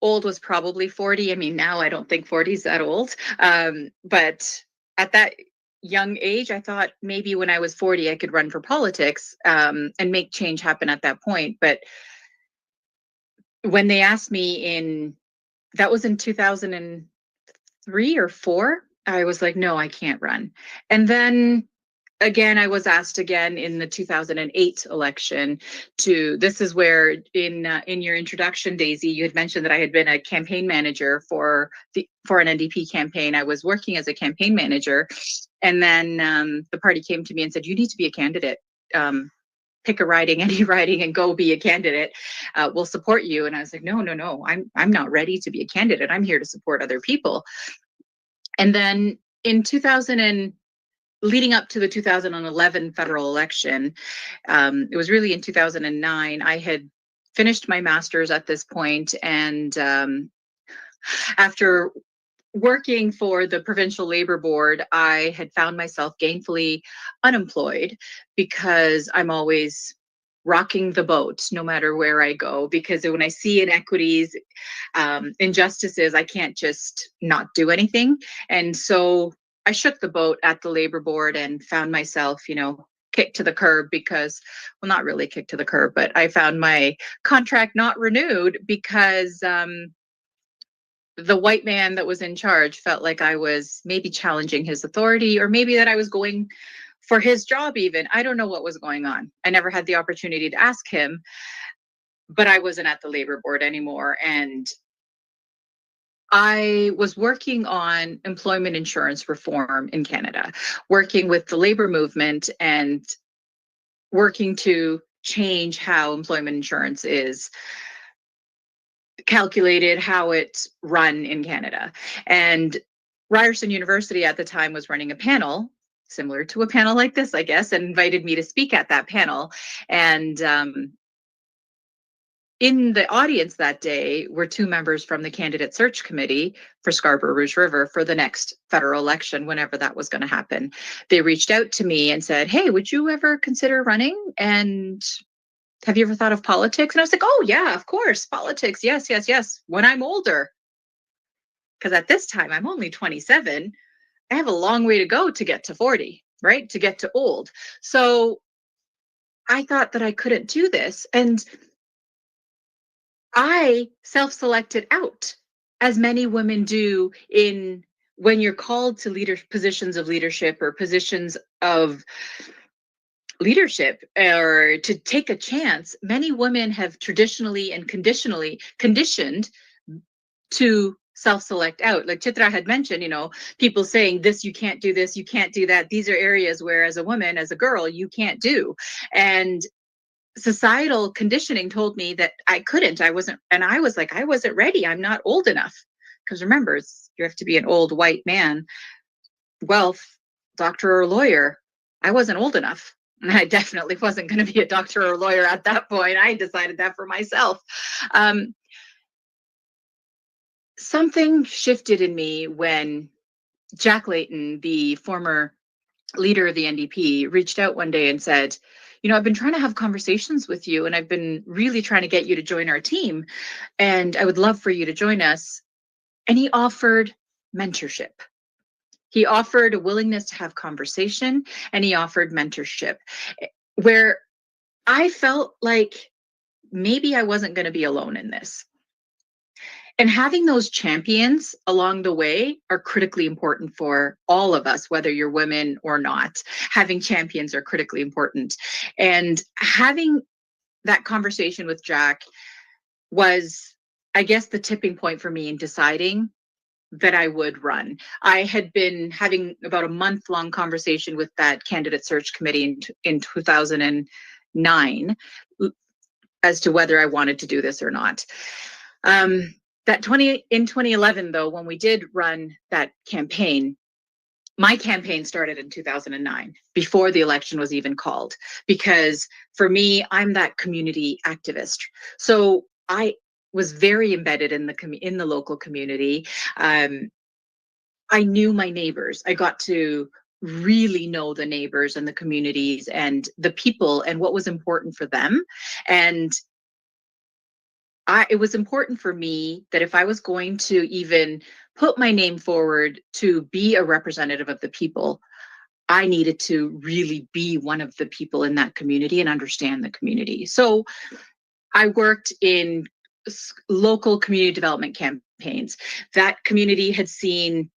old was probably 40. I mean, now I don't think 40 is that old. But at that young age, I thought maybe when I was 40, I could run for politics and make change happen at that point. But when they asked me that was in 2003 or 4, I was like, no, I can't run. And then again, I was asked again in the 2008 election this is where in your introduction, Daisy, you had mentioned that I had been a campaign manager for an NDP campaign. I was working as a campaign manager. And then the party came to me and said, you need to be a candidate. Pick a riding, any riding, and go be a candidate. We'll support you. And I was like, no, I'm not ready to be a candidate. I'm here to support other people. And then in leading up to the 2011 federal election, it was really in 2009, I had finished my master's at this point, and after working for the provincial labor board, I had found myself gainfully unemployed because I'm always rocking the boat no matter where I go, because when I see inequities, injustices, I can't just not do anything. And so I shook the boat at the labor board and found myself, kicked to the curb because, well, not really kicked to the curb, but I found my contract not renewed because the white man that was in charge felt like I was maybe challenging his authority, or maybe that I was going for his job even. I don't know what was going on. I never had the opportunity to ask him, but I wasn't at the labor board anymore. And I was working on employment insurance reform in Canada, working with the labor movement and working to change how employment insurance is calculated, how it's run in Canada. And Ryerson University at the time was running a panel similar to a panel like this, I guess, and invited me to speak at that panel. And in the audience that day were 2 members from the candidate search committee for Scarborough Rouge River for the next federal election, whenever that was going to happen. They reached out to me and said, hey, would you ever consider running? And have you ever thought of politics? And I was like, oh yeah, of course, politics. Yes. When I'm older. Because at this time, I'm only 27. I have a long way to go to get to 40, right? To get to old. So I thought that I couldn't do this. And I self-selected out, as many women do when you're called to positions of leadership or positions of leadership, or to take a chance. Many women have traditionally and conditioned to self-select out. Like Chitra had mentioned, people saying this, you can't do this, you can't do that. These are areas where as a woman, as a girl, you can't do. And societal conditioning told me that I couldn't, I wasn't ready. I'm not old enough. Because remember, you have to be an old white man, wealth, doctor or lawyer. I wasn't old enough. And I definitely wasn't going to be a doctor or lawyer at that point. I decided that for myself. Something shifted in me when Jack Layton, the former leader of the NDP, reached out one day and said, I've been trying to have conversations with you, and I've been really trying to get you to join our team, and I would love for you to join us. And he offered mentorship. He offered a willingness to have conversation, and he offered mentorship, where I felt like maybe I wasn't going to be alone in this. And having those champions along the way are critically important for all of us, whether you're women or not. Having champions are critically important. And having that conversation with Jack was, I guess, the tipping point for me in deciding that I would run. I had been having about a month-long conversation with that candidate search committee in 2009 as to whether I wanted to do this or not. In 2011, though, when we did run that campaign, my campaign started in 2009, before the election was even called, because for me, I'm that community activist. So I was very embedded in the local community. I knew my neighbors. I got to really know the neighbors and the communities and the people and what was important for them. And it was important for me that if I was going to even put my name forward to be a representative of the people, I needed to really be one of the people in that community and understand the community. So I worked in local community development campaigns. That community had seen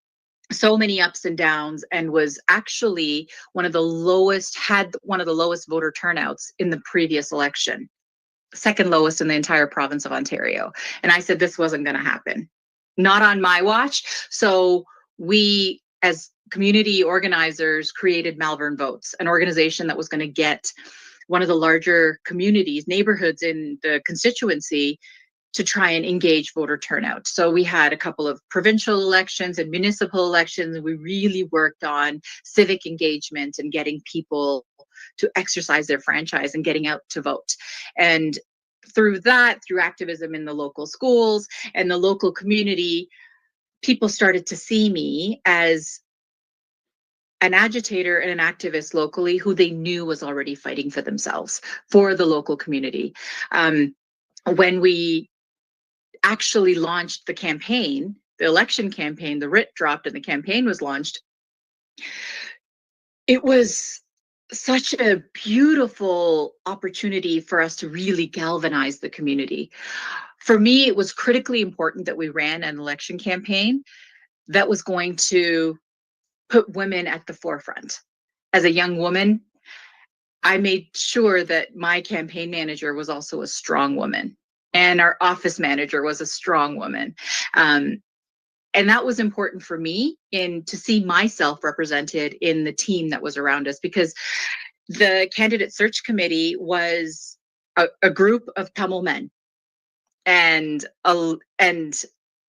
so many ups and downs and was actually had one of the lowest voter turnouts in the previous election, second lowest in the entire province of Ontario. And I said, this wasn't going to happen. Not on my watch. So we, as community organizers, created Malvern Votes, an organization that was going to get one of the larger communities, neighborhoods in the constituency to try and engage voter turnout. So we had a couple of provincial elections and municipal elections, and we really worked on civic engagement and getting people to exercise their franchise and getting out to vote. And through that, through activism in the local schools and the local community, people started to see me as an agitator and an activist locally who they knew was already fighting for themselves, for the local community. When we actually launched the campaign, the election campaign, the writ dropped and the campaign was launched, it was such a beautiful opportunity for us to really galvanize the community. For me, it was critically important that we ran an election campaign that was going to put women at the forefront. As a young woman, I made sure that my campaign manager was also a strong woman, and our office manager was a strong woman. And that was important for me to see myself represented in the team that was around us, because the candidate search committee was a group of Tamil men, and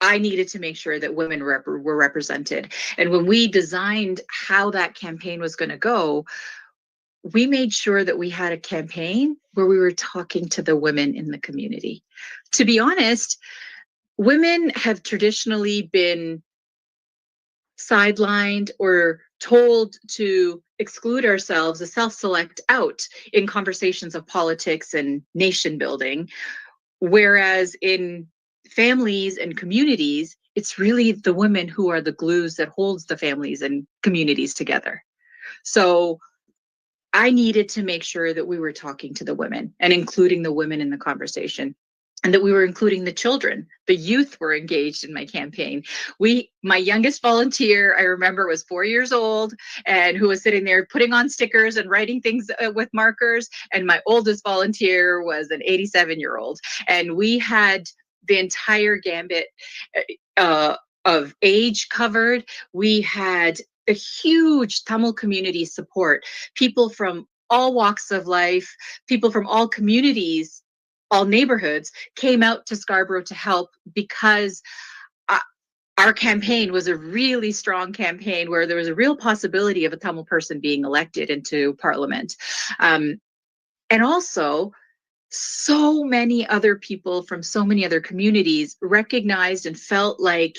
I needed to make sure that women were represented. And when we designed how that campaign was going to go, we made sure that we had a campaign where we were talking to the women in the community. To be honest, women have traditionally been sidelined or told to exclude ourselves, to self-select out in conversations of politics and nation building. Whereas in families and communities, it's really the women who are the glues that holds the families and communities together. So I needed to make sure that we were talking to the women and including the women in the conversation, and that we were including the children. The youth were engaged in my campaign. My youngest volunteer, I remember, was 4 years old and who was sitting there putting on stickers and writing things with markers. And my oldest volunteer was an 87-year-old. And we had the entire gambit of age covered. We had a huge Tamil community support, people from all walks of life, people from all communities, all neighborhoods came out to Scarborough to help, because our campaign was a really strong campaign where there was a real possibility of a Tamil person being elected into Parliament. And also, so many other people from so many other communities recognized and felt like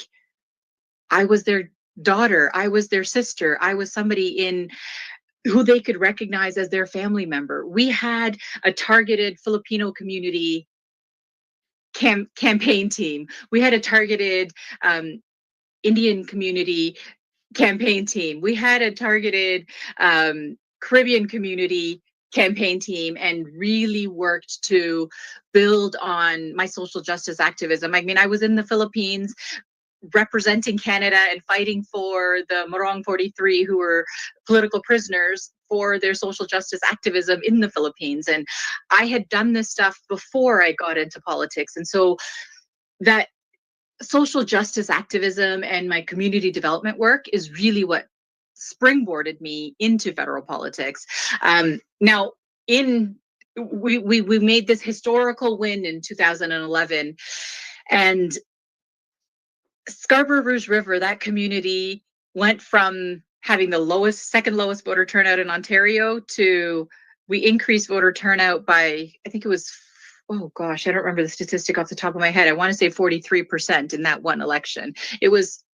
I was their daughter, I was their sister, I was somebody who they could recognize as their family member. We had a targeted Filipino community campaign team. We had a targeted Indian community campaign team. We had a targeted Caribbean community campaign team, and really worked to build on my social justice activism. I mean, I was in the Philippines representing Canada and fighting for the Morong 43, who were political prisoners, for their social justice activism in the Philippines. And I had done this stuff before I got into politics. And so that social justice activism and my community development work is really what springboarded me into federal politics. Now, we made this historical win in 2011, and Scarborough Rouge River, that community went from having the second lowest voter turnout in Ontario to we increased voter turnout by, I think it was, oh gosh, I don't remember the statistic off the top of my head. I want to say 43% in that one election. It was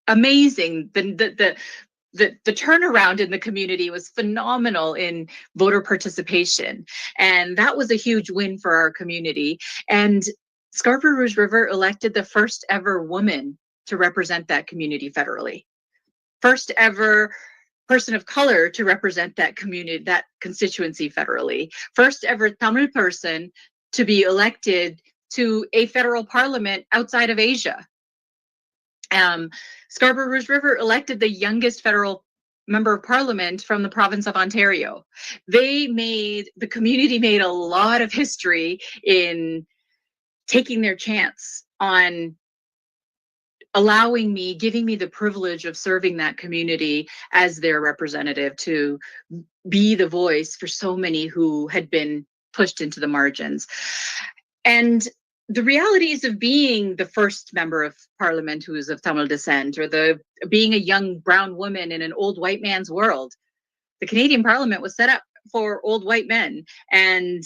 amazing. The turnaround in the community was phenomenal in voter participation. And that was a huge win for our community. And Scarborough Rouge River elected the first ever woman to represent that community federally. First ever person of color to represent that community, that constituency federally. First ever Tamil person to be elected to a federal parliament outside of Asia. Scarborough Rouge River elected the youngest federal member of parliament from the province of Ontario. The community made a lot of history in taking their chance on giving me the privilege of serving that community as their representative, to be the voice for so many who had been pushed into the margins. And the realities of being the first member of parliament who is of Tamil descent, or being a young brown woman in an old white man's world. The Canadian Parliament was set up for old white men. And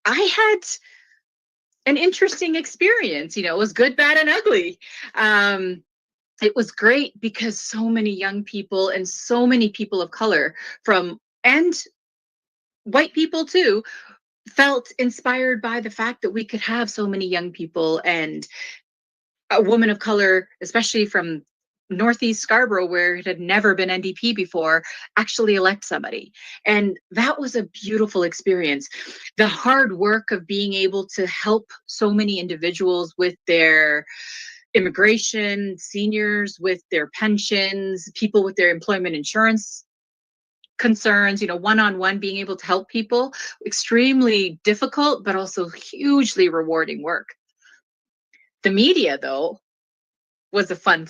I had an interesting experience. It was good, bad, and ugly. It was great because so many young people and so many people of color and white people too, felt inspired by the fact that we could have so many young people and a woman of color, especially from Northeast Scarborough, where it had never been NDP before, actually elect somebody. And that was a beautiful experience. The hard work of being able to help so many individuals with their immigration, seniors with their pensions, people with their employment insurance concerns, one-on-one, being able to help people, extremely difficult, but also hugely rewarding work. The media, though, was a fun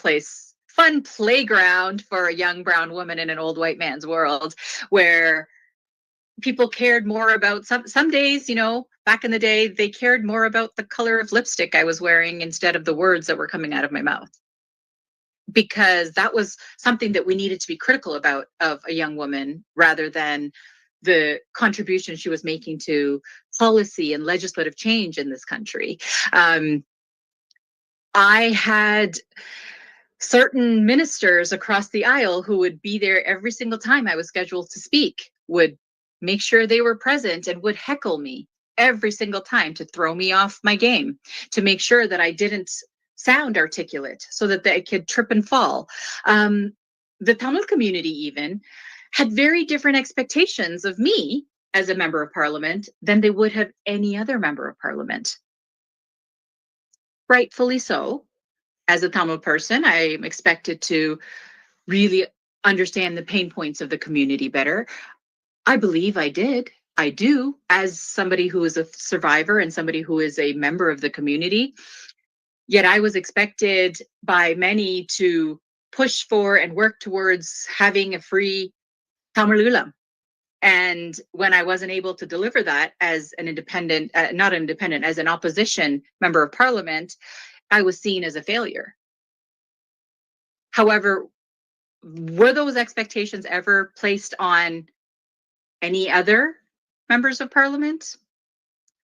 playground for a young brown woman in an old white man's world, where people cared more about some days, back in the day, they cared more about the color of lipstick I was wearing instead of the words that were coming out of my mouth. Because that was something that we needed to be critical about of a young woman, rather than the contribution she was making to policy and legislative change in this country. I had certain ministers across the aisle who would be there every single time I was scheduled to speak, would make sure they were present, and would heckle me every single time to throw me off my game, to make sure that I didn't sound articulate, so that they could trip and fall. The Tamil community even had very different expectations of me as a member of parliament than they would have any other member of parliament. Rightfully so. As a Tamil person, I'm expected to really understand the pain points of the community better. I believe I did. I do, as somebody who is a survivor and somebody who is a member of the community. Yet I was expected by many to push for and work towards having a free Tamil Ulam. And when I wasn't able to deliver that as an independent, as an opposition member of parliament, I was seen as a failure. However, were those expectations ever placed on any other members of parliament?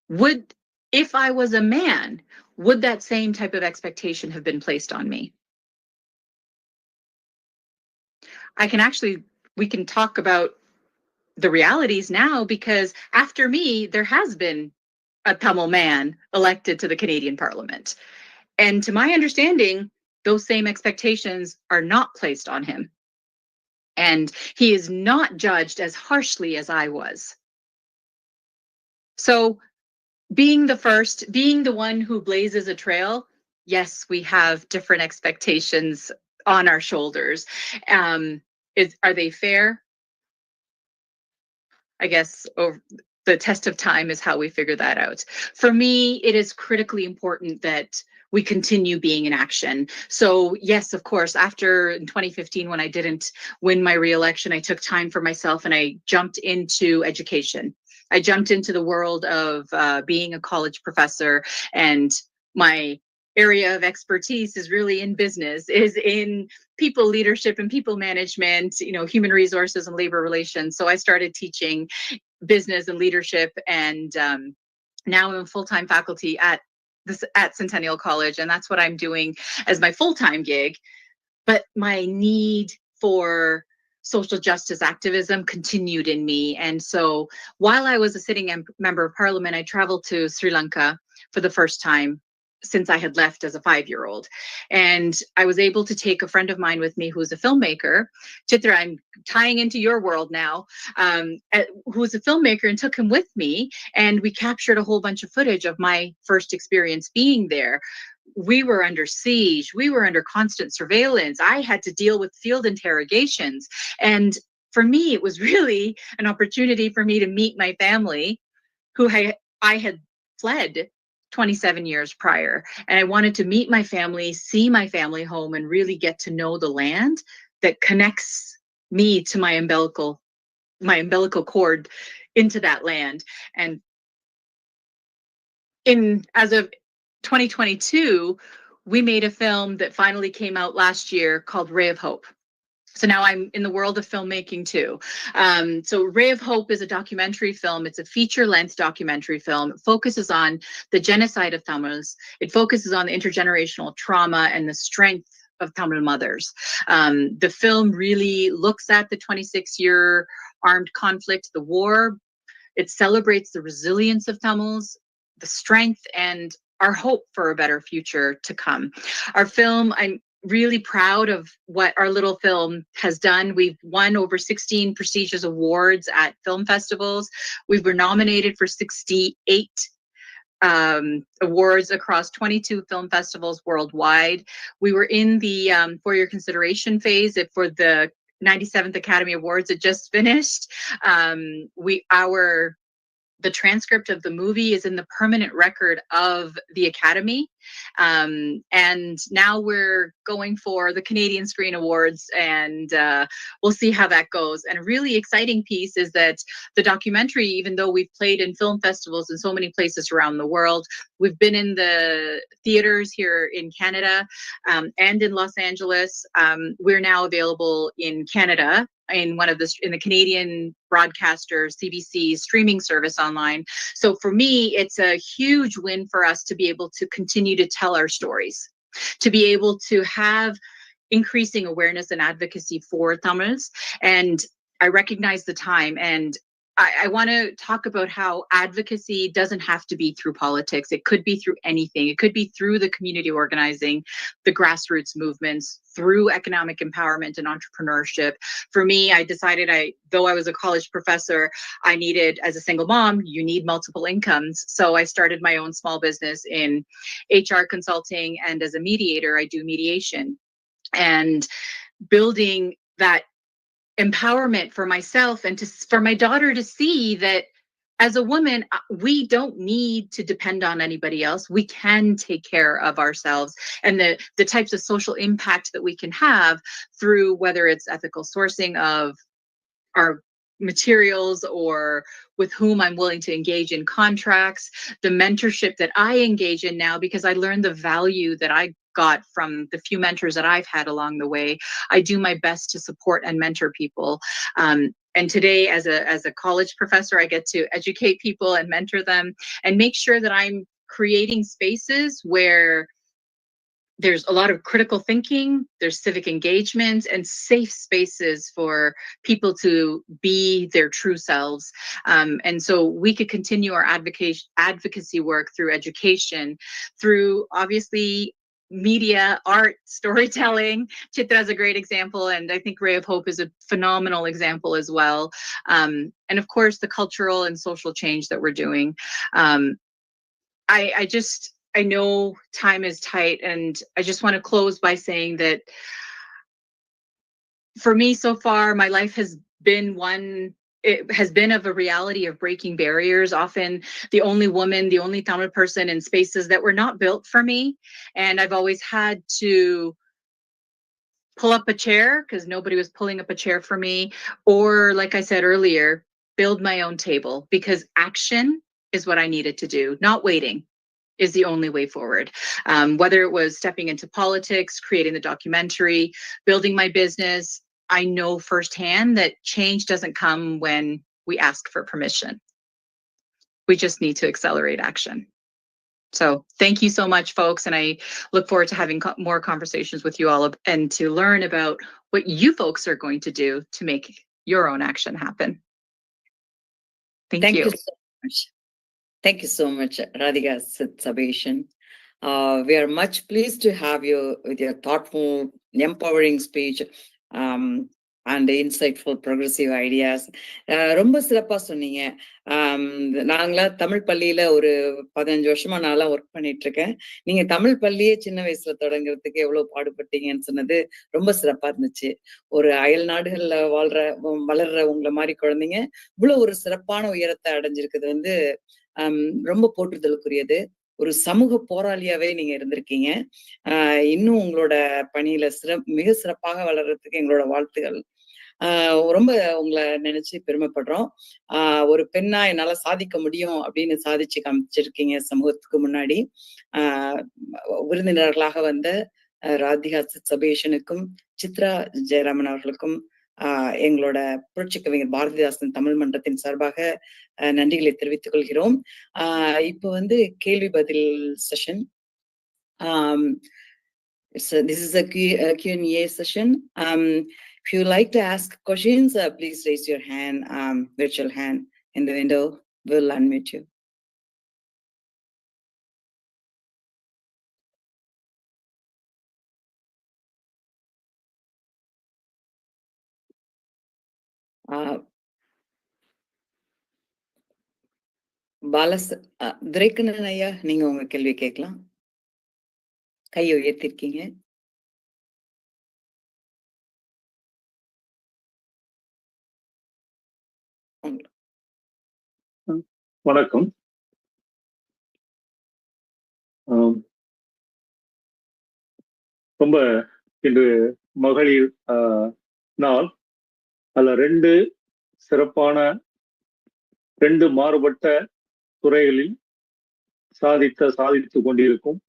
If I was a man, would that same type of expectation have been placed on me? We can talk about the realities now, because after me, there has been a Tamil man elected to the Canadian Parliament. And to my understanding, those same expectations are not placed on him. And he is not judged as harshly as I was. So being the one who blazes a trail, yes, we have different expectations on our shoulders. Are they fair? I guess the test of time is how we figure that out. For me, it is critically important that we continue being in action. So yes, of course, after in 2015, when I didn't win my re-election, I took time for myself and I jumped into education. I jumped into the world of being a college professor, and my area of expertise is really in business, is in people leadership and people management, human resources and labor relations. So I started teaching business and leadership, and now I'm a full-time faculty at Centennial College, and that's what I'm doing as my full-time gig. But my need for social justice activism continued in me. And so while I was a sitting member of parliament, I traveled to Sri Lanka for the first time since I had left as a 5-year-old. And I was able to take a friend of mine with me who's a filmmaker. Chitra, I'm tying into your world now, who's a filmmaker, and took him with me. And we captured a whole bunch of footage of my first experience being there. We were under siege. We were under constant surveillance. I had to deal with field interrogations. And for me, it was really an opportunity for me to meet my family, who I had fled 27 years prior. And I wanted to meet my family, see my family home, and really get to know the land that connects me to my umbilical cord into that land. And as of 2022, we made a film that finally came out last year called Ray of Hope. So now I'm in the world of filmmaking too. So Ray of Hope is a documentary film. It's a feature-length documentary film. It focuses on the genocide of Tamils. It focuses on the intergenerational trauma and the strength of Tamil mothers. The film really looks at the 26-year armed conflict, the war. It celebrates the resilience of Tamils, the strength, and our hope for a better future to come. Our film, I'm really proud of what our little film has done. We've won over 16 prestigious awards at film festivals. We were nominated for 68 awards across 22 film festivals worldwide. We were in the for your consideration phase for the 97th Academy Awards. It just finished. The transcript of the movie is in the permanent record of the Academy. And now we're going for the Canadian Screen Awards, and we'll see how that goes. And a really exciting piece is that the documentary, even though we've played in film festivals in so many places around the world, we've been in the theaters here in Canada and in Los Angeles. We're now available in Canada in the Canadian broadcaster CBC streaming service online. So for me, it's a huge win for us to be able to continue to tell our stories, to be able to have increasing awareness and advocacy for Tamils. And I recognize the time, and I want to talk about how advocacy doesn't have to be through politics. It could be through anything. It could be through the community organizing, the grassroots movements, through economic empowerment and entrepreneurship. For me, I decided though I was a college professor, I needed, as a single mom, you need multiple incomes. So I started my own small business in HR consulting, and as a mediator, I do mediation. And building that empowerment for myself and for my daughter to see that as a woman, we don't need to depend on anybody else. We can take care of ourselves, and the types of social impact that we can have through whether it's ethical sourcing of our materials or with whom I'm willing to engage in contracts, the mentorship that I engage in now, because I learned the value that I got from the few mentors that I've had along the way. I do my best to support and mentor people. And today, as a college professor, I get to educate people and mentor them and make sure that I'm creating spaces where there's a lot of critical thinking, there's civic engagement, and safe spaces for people to be their true selves. And so we could continue our advocacy work through education, through obviously media, art, storytelling. Chitra is a great example, and I think Ray of Hope is a phenomenal example as well. And of course, the cultural and social change that we're doing. I know time is tight, and I just want to close by saying that for me so far, my life has been of a reality of breaking barriers, often the only woman, the only Tamil person in spaces that were not built for me. And I've always had to pull up a chair because nobody was pulling up a chair for me. Or like I said earlier, build my own table, because action is what I needed to do, not waiting is the only way forward. Whether it was stepping into politics, creating the documentary, building my business, I know firsthand that change doesn't come when we ask for permission. We just need to accelerate action. So thank you so much, folks. And I look forward to having more conversations with you all and to learn about what you folks are going to do to make your own action happen. Thank you so much. Thank you so much, Radhika Sabeshan. We are much pleased to have you with your thoughtful, empowering speech and insightful, progressive ideas. ரொம்ப சிறப்பா சொன்னீங்க. நாங்களா தமிழ் பள்ளியில ஒரு 15 வருஷமா நான்லாம் work பண்ணிட்டு இருக்கேன். நீங்க தமிழ் பள்ளியே சின்ன வயசுல தொடங்குறதுக்கு எவ்வளவு பாடுபட்டீங்கன்னு சொன்னது ரொம்ப சிறப்பா இருந்துச்சு. ஒரு அயல் நாடுகள்ல வளர்ற உங்களை மாதிரி குழந்தைங்க இவ்வளவு ஒரு சிறப்பான உயரத்தை அடைஞ்சிருக்குது வந்து ரொம்ப போற்றுதலுக்குரியது. ஒரு சமூக போராளியாவே நீங்க இருந்திருக்கீங்க. இன்னும் உங்களோட பணியில மிக சிறப்பாக வளர்றதுக்கு எங்களோட வாழ்த்துகள். ரொம்ப உங்களை நினைச்சு பெருமைப்படுறோம். ஒரு பெண்ணா என்னால சாதிக்க முடியும் அப்படின்னு சாதிச்சு காமிச்சிருக்கீங்க சமூகத்துக்கு முன்னாடி. விருந்தினர்களாக வந்த ராதிகா சபேஷனுக்கும் சித்ரா ஜெயராமன் அவர்களுக்கும் எங்களோட புரட்சி கவிஞர் பாரதிதாசன் தமிழ் மன்றத்தின் சார்பாக நன்றிகளை தெரிவித்துக் கொள்கிறோம். இப்போ வந்து கேள்வி பதில் session. This is a Q&A session. If you like to ask questions, please raise your hand, virtual hand in the window. We'll unmute you. Duraikannan ஐயா, நீங்க உங்க கேள்வி கேட்கலாம். கையை உயர்த்திருக்கீங்க. வணக்கம். ரொம்ப இன்று மகளிர் நாள். அதுல 2 சிறப்பான 2 மாறுபட்ட துறைகளில் சாதித்து கொண்டிருக்கும்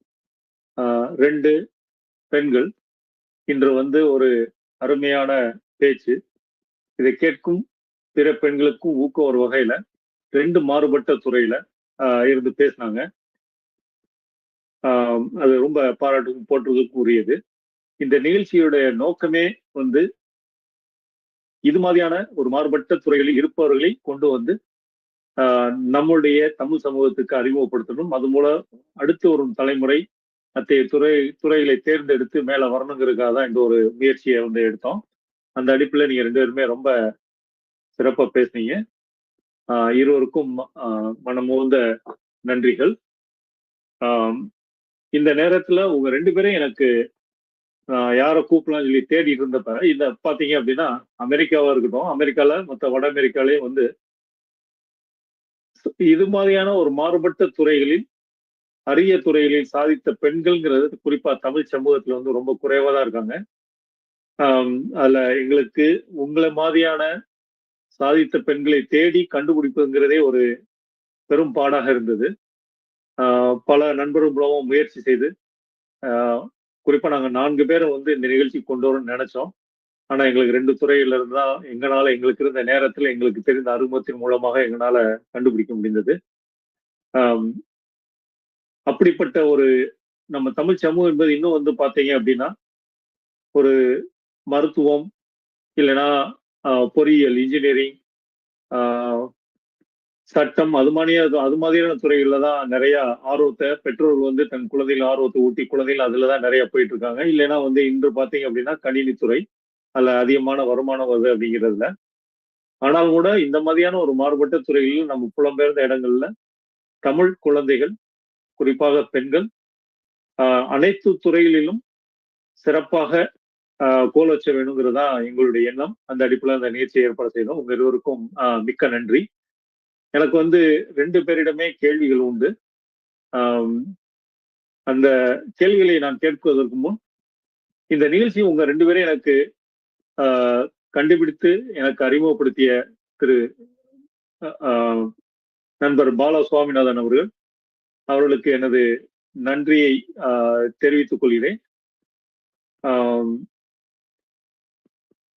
2 பெண்கள் இன்று வந்து ஒரு அருமையான பேச்சு. இதை கேட்கும் பிற பெண்களுக்கும் ஊக்கம் ஒரு வகையில 2 மாறுபட்ட துறையில இருந்து பேசினாங்க. அது ரொம்ப போற்றுவதற்கு உரியது. இந்த நிகழ்ச்சியுடைய நோக்கமே வந்து இது மாதிரியான ஒரு மாறுபட்ட துறைகளில் இருப்பவர்களை கொண்டு வந்து நம்முடைய தமிழ் சமூகத்துக்கு அறிமுகப்படுத்தணும். அது மூலம் அடுத்து வரும் தலைமுறை அத்தகைய துறைகளை தேர்ந்தெடுத்து மேல வரணுங்கிறதுக்காக தான் இந்த ஒரு முயற்சியை வந்து எடுத்தோம். அந்த அடிப்பில் நீங்க 2 பேருமே ரொம்ப சிறப்பா பேசுனீங்க. இருவருக்கும் மனமுவந்த நன்றிகள். இந்த நேரத்துல உங்க 2 பேரும் எனக்கு யாரை கூப்பிடலாம் சொல்லி தேடிட்டு இருந்தப்ப இந்த பாத்தீங்க அப்படின்னா அமெரிக்காவா இருக்கட்டும், அமெரிக்கால மற்ற வட அமெரிக்காலையும் வந்து இது மாதிரியான ஒரு மாறுபட்ட துறைகளில் அரிய துறைகளில் சாதித்த பெண்கள்ங்கிறது குறிப்பா தமிழ் சமூகத்துல வந்து ரொம்ப குறைவா தான் இருக்காங்க. அதுல எங்களுக்கு உங்களை மாதிரியான சாதித்த பெண்களை தேடி கண்டுபிடிப்புங்கிறதே ஒரு பெரும் பாடாக இருந்தது. பல நண்பர்கள் மூலமும் முயற்சி செய்து குறிப்பா நாங்க 4 பேரை வந்து இந்த நிகழ்ச்சி கொண்டு வரணும்னு நினைச்சோம். ஆனா எங்களுக்கு 2 துறையில இருந்தா எங்களுக்கு இருந்த நேரத்துல எங்களுக்கு தெரிந்த அறிமுகத்தின் மூலமாக எங்களால கண்டுபிடிக்க முடிந்தது. அப்படிப்பட்ட ஒரு நம்ம தமிழ் சமூகம் என்பது இன்னும் வந்து பாத்தீங்க அப்படின்னா ஒரு மருத்துவம் இல்லைன்னா பொறியியல், இன்ஜினியரிங், சட்டம் அது மாதிரியான துறைகள்ல தான் நிறைய ஆர்வத்தை பெற்றோர்கள் வந்து தன் குழந்தைகள் ஆர்வத்தை ஊட்டி குழந்தைகள் அதுலதான் நிறைய போயிட்டு இருக்காங்க. இல்லைன்னா வந்து இன்று பாத்தீங்க அப்படின்னா கணினித்துறை அதுல அதிகமான வருமானம் வருது அப்படிங்கிறதுல. ஆனால் கூட இந்த மாதிரியான ஒரு மாறுபட்ட துறைகளில் நம்ம புலம்பெயர்ந்த இடங்கள்ல தமிழ் குழந்தைகள் குறிப்பாக பெண்கள் அனைத்து துறைகளிலும் சிறப்பாக கோல் வச்ச வேணுங்கிறது தான் எங்களுடைய எண்ணம். அந்த அடிப்படையில் அந்த நிகழ்ச்சியை ஏற்பாடு செய்தோம். உங்க இருவருக்கும் மிக்க நன்றி. எனக்கு வந்து 2 பேரிடமே கேள்விகள் உண்டு. அந்த கேள்விகளை நான் கேட்பதற்கு முன் இந்த நிகழ்ச்சி உங்க 2 பேரும் எனக்கு கண்டுபிடித்து எனக்கு அறிமுகப்படுத்திய திரு நண்பர் பாலா சுவாமிநாதன் அவர்களுக்கு எனது நன்றியை தெரிவித்துக் கொள்கிறேன்.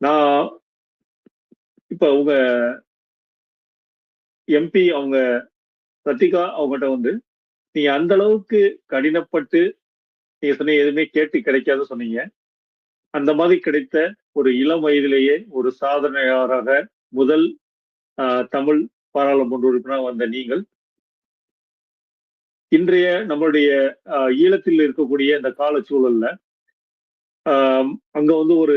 நான் இப்ப உங்க எம்பி அவங்க ரத்திகா அவங்ககிட்ட வந்து நீங்க அந்த அளவுக்கு கடினப்பட்டு நீங்க சொன்ன எதுவுமே கேட்டு கிடைக்காத சொன்னீங்க. அந்த மாதிரி கிடைத்த ஒரு இளம் வயதிலேயே ஒரு சாதனையாளராக முதல் தமிழ் பாராளுமன்ற உறுப்பினர் வந்த நீங்கள் இன்றைய நம்மளுடைய ஈழத்தில் இருக்கக்கூடிய இந்த காலச்சூழல்ல அங்க வந்து ஒரு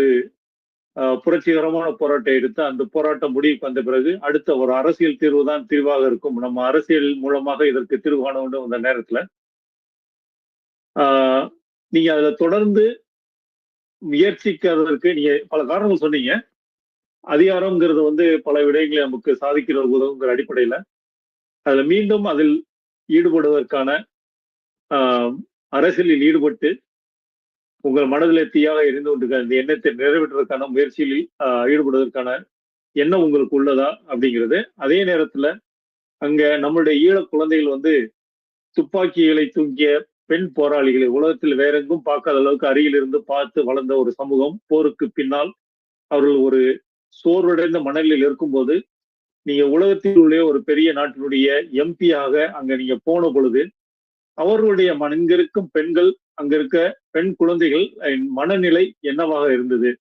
புரட்சிகரமான போராட்டம் எடுத்து அந்த போராட்டம் முடிவுக்கு வந்த பிறகு அடுத்த ஒரு அரசியல் தீர்வு தான் தீர்வாக இருக்கும். நம்ம அரசியல் மூலமாக இதற்கு தீர்வு காண வேண்டும் அந்த நேரத்துல நீங்க அதுல தொடர்ந்து முயற்சிக்கிறதற்கு நீங்க பல காரணங்கள் சொன்னீங்க. அதிகாரம்ங்கிறது வந்து பல விடயங்களை நமக்கு சாதிக்கிற உதவுங்கிற அடிப்படையில அதுல மீண்டும் அதில் ஈடுபடுவதற்கான அரசியலில் ஈடுபட்டு உங்கள் மனதிலே தீயாக எரிந்து கொண்டிருக்க அந்த எண்ணத்தை நிறைவேற்றுவதற்கான முயற்சியில் ஈடுபடுவதற்கான எண்ணம் உங்களுக்கு உள்ளதா அப்படிங்கிறது. அதே நேரத்துல அங்க நம்மளுடைய ஈழ குழந்தைகள் வந்து துப்பாக்கிகளை தூங்கிய பெண் போராளிகளை உலகத்தில் வேற எங்கும் பார்க்காத அளவுக்கு அருகில் இருந்து பார்த்து வளர்ந்த ஒரு சமூகம் போருக்கு பின்னால் அவர்கள் ஒரு சோர்வடைந்த மனநிலையில் இருக்கும்போது நீங்க உலகத்தில் உள்ள ஒரு பெரிய நாட்டினுடைய எம்பியாக அங்க நீங்க போன பொழுது அவர்களுடைய இங்க இருக்கும் பெண்கள் அங்க இருக்க பெண் குழந்தைகள் மனநிலை என்னவாக இருந்தது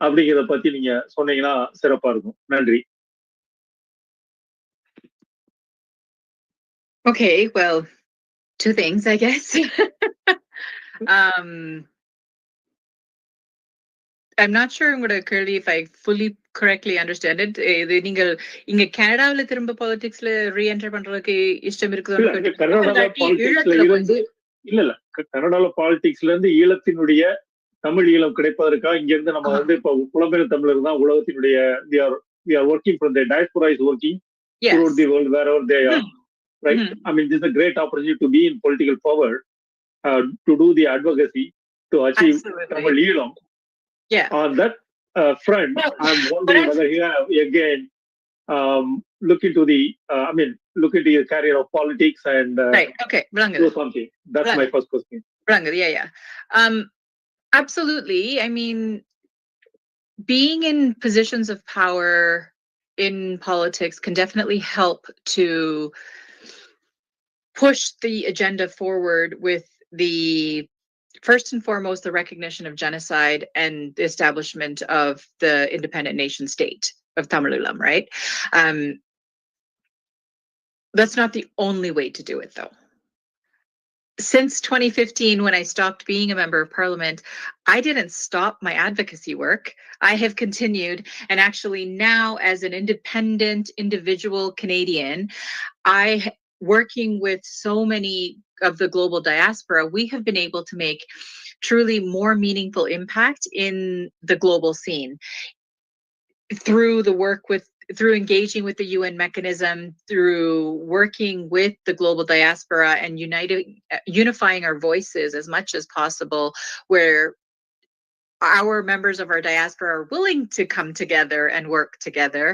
அப்படிங்கிறத பத்தி நீங்க சொன்னீங்கன்னா சிறப்பா இருக்கும். நன்றி. Okay, well, two things, I guess. I'm not sure உங்களோட கேள்வி if I fully correctly understand it. இது நீங்கள் இங்க கனடாவில திரும்ப பாலிடிக்ஸ்ல ரீஎன்டர் பண்றதுக்கு இஷ்டம் இருக்குதுன்னு கனடால பாலிடிக்ஸ்ல இருந்து இல்ல கனடால பாலிடிக்ஸ்ல இருந்து ஈழத்தினுடைய தமிழ் ஈழம் கிடைப்பதற்காக இங்க இருந்து நம்ம வந்து இப்ப புலம்பெயர் தமிழர் தான் உலகத்தினுடைய we are working from the diaspora is working throughout the world wherever they are, right? I mean, this is a great opportunity to be in political power, to do the advocacy to achieve Tamil Eelam. On that front, I'm wondering whether you have again look into the look into your career of politics and right. Okay, do something. That's my first question. Absolutely. I mean, being in positions of power in politics can definitely help to push the agenda forward with the first and foremost the recognition of genocide and the establishment of the independent nation state of Tamil Eelam, right? That's not the only way to do it, though. Since 2015, when I stopped being a member of parliament, I didn't stop my advocacy work. I have continued, and actually now as an independent individual Canadian, working with so many of the global diaspora, we have been able to make truly more meaningful impact in the global scene through engaging with the UN mechanism, through working with the global diaspora and unifying our voices as much as possible, where our members of our diaspora are willing to come together and work together.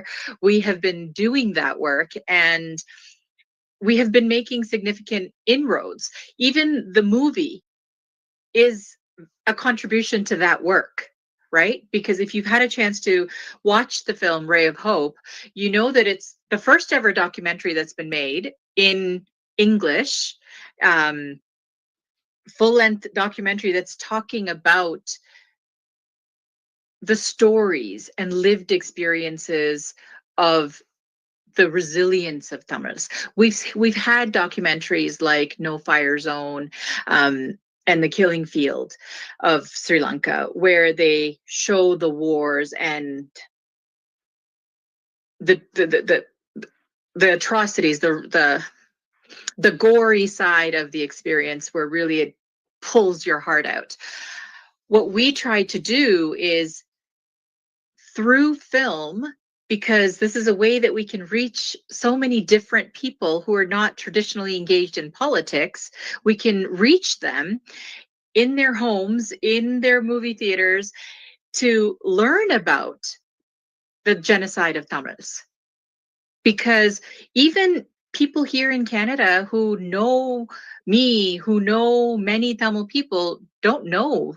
We have been doing that work, and we have been making significant inroads. Even the movie is a contribution to that work, right? Because if you've had a chance to watch the film Ray of Hope, you know that it's the first ever documentary that's been made in English, full-length documentary that's talking about the stories and lived experiences of the resilience of Tamils. We've had documentaries like No Fire Zone and The Killing Field of Sri Lanka, where they show the wars and the atrocities, the gory side of the experience, where really it pulls your heart out. What we try to do is through film, because this is a way that we can reach so many different people who are not traditionally engaged in politics. We can reach them in their homes, in their movie theaters, to learn about the genocide of Tamils. Because even people here in Canada who know me, who know many Tamil people, don't know